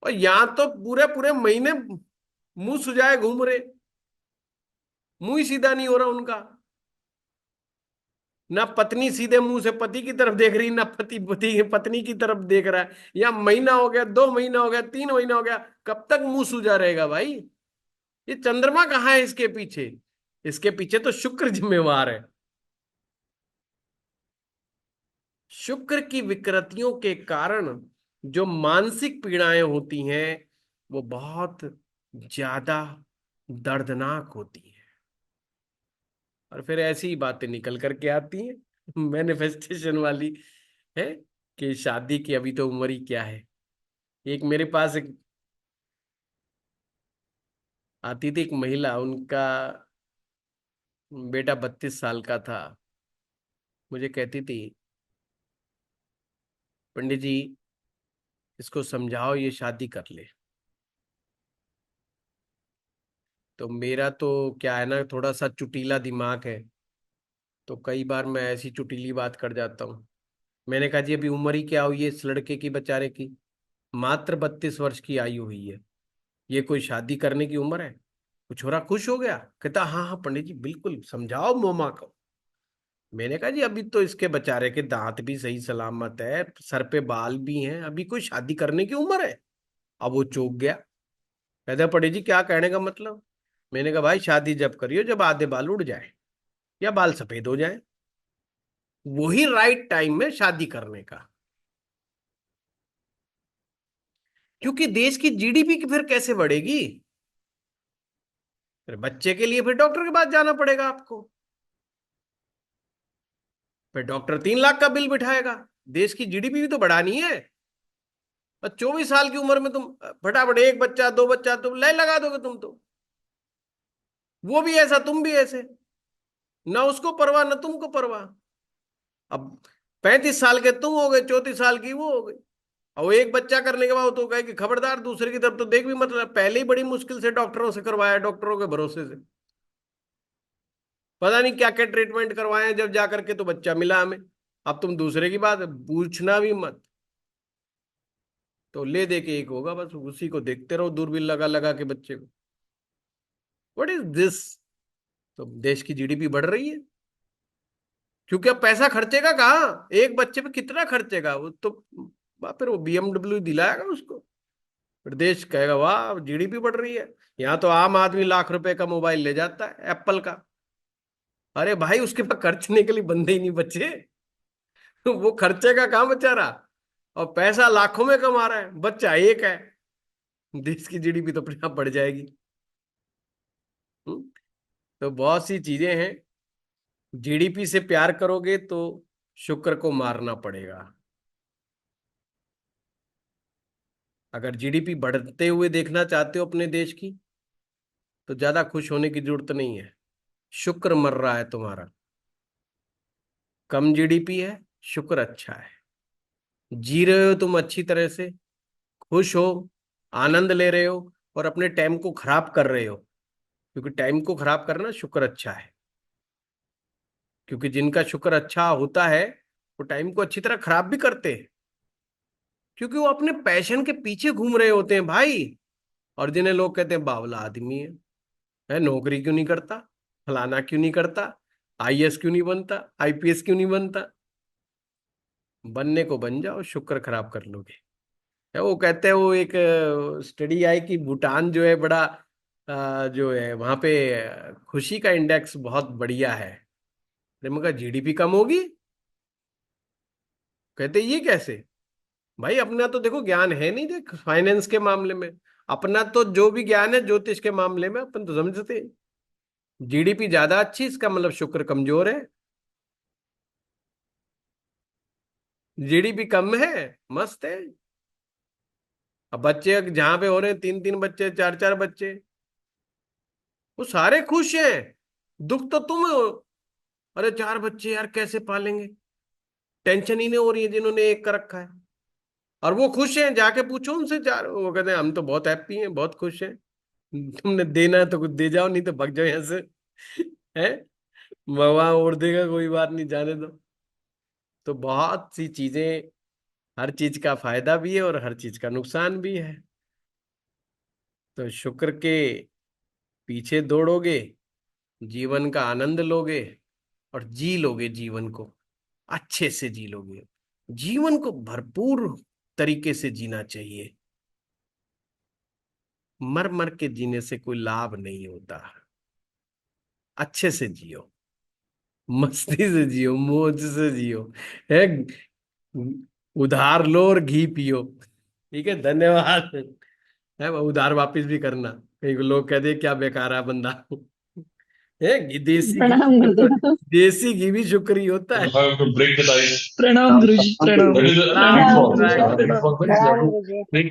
और यहां तो पूरे पूरे महीने मुंह सुजाए घूम रहे, मुंह ही सीधा नहीं हो रहा उनका। ना पत्नी सीधे मुंह से पति की तरफ देख रही, ना पति पति पत्नी की तरफ देख रहा है। या महीना हो गया, 2 महीना हो गया, 3 महीना हो गया, कब तक मुंह सूजा रहेगा भाई? ये चंद्रमा कहाँ है इसके पीछे? इसके पीछे तो शुक्र जिम्मेवार है। शुक्र की विकृतियों के कारण जो मानसिक पीड़ाएं होती हैं वो बहुत ज्यादा दर्दनाक होती हैं। और फिर ऐसी ही बातें निकल करके आती हैं मैनिफेस्टेशन वाली, है कि शादी की अभी तो उम्र ही क्या है। एक मेरे पास एक आती थी एक महिला, उनका बेटा 32 साल का था। मुझे कहती थी, पंडित जी इसको समझाओ ये शादी कर ले। तो मेरा तो क्या है ना, थोड़ा सा चुटीला दिमाग है, तो कई बार मैं ऐसी चुटीली बात कर जाता हूँ। मैंने कहा जी अभी उम्र ही क्या हुई है इस लड़के की, बेचारे की मात्र 32 वर्ष की आयु हुई है, ये कोई शादी करने की उम्र है? वो छोरा खुश हो गया, कहता हाँ हाँ पंडित जी बिल्कुल समझाओ मोमा को। मैंने कहा जी अभी तो इसके बेचारे के दांत भी सही सलामत है, सर पे बाल भी हैं, अभी कोई शादी करने की उम्र है? अब वो चौंक गया, कहता पंडित जी क्या कहने का मतलब? मैंने कहा भाई शादी जब करियो जब आधे बाल उड़ जाए या बाल सफेद हो जाए, वही राइट टाइम है शादी करने का। क्योंकि देश की जीडीपी की फिर कैसे बढ़ेगी? फिर बच्चे के लिए फिर डॉक्टर के पास जाना पड़ेगा आपको, फिर डॉक्टर 3 लाख का बिल बिठाएगा। देश की जीडीपी भी तो बढ़ानी है। और 24 साल की उम्र में तुम फटाफट एक बच्चा 2 बच्चा तुम ले लगा दोगे, तुम तो वो भी ऐसा तुम भी ऐसे, ना उसको परवाह ना तुमको परवाह। अब 35 साल के तुम हो गए, 34 साल की वो हो गई, और वो एक बच्चा करने के बाद वो तो कहे कि खबरदार दूसरे की तरफ तो देख भी मतलब, पहले ही बड़ी मुश्किल से डॉक्टरों से करवाया, डॉक्टरों के भरोसे से पता नहीं क्या क्या ट्रीटमेंट करवाए, जब जाकर के तो बच्चा मिला हमें। अब तुम दूसरे की बात पूछना भी मत, तो ले दे के एक होगा, बस उसी को देखते रहो दूरबीन लगा लगा के बच्चे को। What is this? तो देश की जीडीपी बढ़ रही है, क्योंकि अब पैसा खर्चेगा कहाँ, एक बच्चे पे कितना खर्चेगा? वो तो फिर वो बीएमडब्ल्यू दिलाएगा उसको, फिर देश कहेगा वाह जीडीपी बढ़ रही है। यहाँ तो आम आदमी लाख रुपए का मोबाइल ले जाता है एप्पल का, अरे भाई उसके पास खर्चने के लिए बंदे ही नहीं बचे वो खर्चेगा कहाँ बेचारा? और पैसा लाखों में कमा रहा है, बच्चा एक है, देश की जीडीपी तो अपने आप बढ़ जाएगी। हम्म? तो बहुत सी चीजें हैं। जीडीपी से प्यार करोगे तो शुक्र को मारना पड़ेगा। अगर जीडीपी बढ़ते हुए देखना चाहते हो अपने देश की, तो ज्यादा खुश होने की जरूरत नहीं है। शुक्र मर रहा है तुम्हारा, कम जीडीपी है, शुक्र अच्छा है, जी रहे हो तुम अच्छी तरह से, खुश हो, आनंद ले रहे हो, और अपने टाइम को खराब कर रहे हो। क्योंकि टाइम को खराब करना शुक्र अच्छा है, क्योंकि जिनका शुक्र अच्छा होता है वो टाइम को अच्छी तरह खराब भी करते हैं, क्योंकि वो अपने पैशन के पीछे घूम रहे होते हैं भाई। और जिन्हें लोग कहते हैं बावला आदमी है नौकरी क्यों नहीं करता, फलाना क्यों नहीं करता, आईएएस क्यों नहीं बनता, आईपीएस क्यों नहीं बनता? बनने को बन जाओ, शुक्र खराब कर लोगे। है वो कहते हैं, वो एक स्टडी आई कि भूटान जो है बड़ा जो है वहां पे खुशी का इंडेक्स बहुत बढ़िया है। अरे मगर जीडीपी कम होगी, कहते ये कैसे? भाई अपना तो देखो ज्ञान है नहीं, देख फाइनेंस के मामले में अपना तो जो भी ज्ञान है ज्योतिष के मामले में अपन तो समझते हैं। जीडीपी ज्यादा अच्छी इसका मतलब शुक्र कमजोर है, जीडीपी कम है मस्त है। अब बच्चे जहां पे हो रहे हैं 3-3 बच्चे, 4-4 बच्चे, वो सारे खुश हैं। दुख तो तुम हो, अरे 4 बच्चे यार कैसे पालेंगे, टेंशन ही नहीं हो रही है जिन्होंने एक कर रखा है। और वो खुश हैं, जाके पूछो उनसे, चार वो कहते हैं हम तो बहुत हैप्पी हैं, बहुत खुश हैं। तुमने देना है तो कुछ दे जाओ, नहीं तो भाग जाओ यहाँ से। है, वहां और देगा, कोई बात नहीं, जाने दो। तो बहुत सी चीजें, हर चीज का फायदा भी है और हर चीज का नुकसान भी है। तो शुक्र के पीछे दौड़ोगे, जीवन का आनंद लोगे और जी लोगे, जीवन को अच्छे से जी लोगे। जीवन को भरपूर तरीके से जीना चाहिए। मर मर के जीने से कोई लाभ नहीं होता। अच्छे से जियो, मस्ती से जियो, मौज से जियो। है, उधार लो और घी पियो। ठीक है, धन्यवाद। है, उधार वापिस भी करना, कई लोग कहते हैं क्या बेकारा बंदा। है, देसी घी, प्रणाम गुरुदेव। देसी घी भी शुक्र ही होता है। ब्रेक बताइए। प्रणाम गुरुजी, प्रणाम। That is प्रणाम प्रणाम a गुरुजी, प्रणाम। प्रणाम गुरुजी।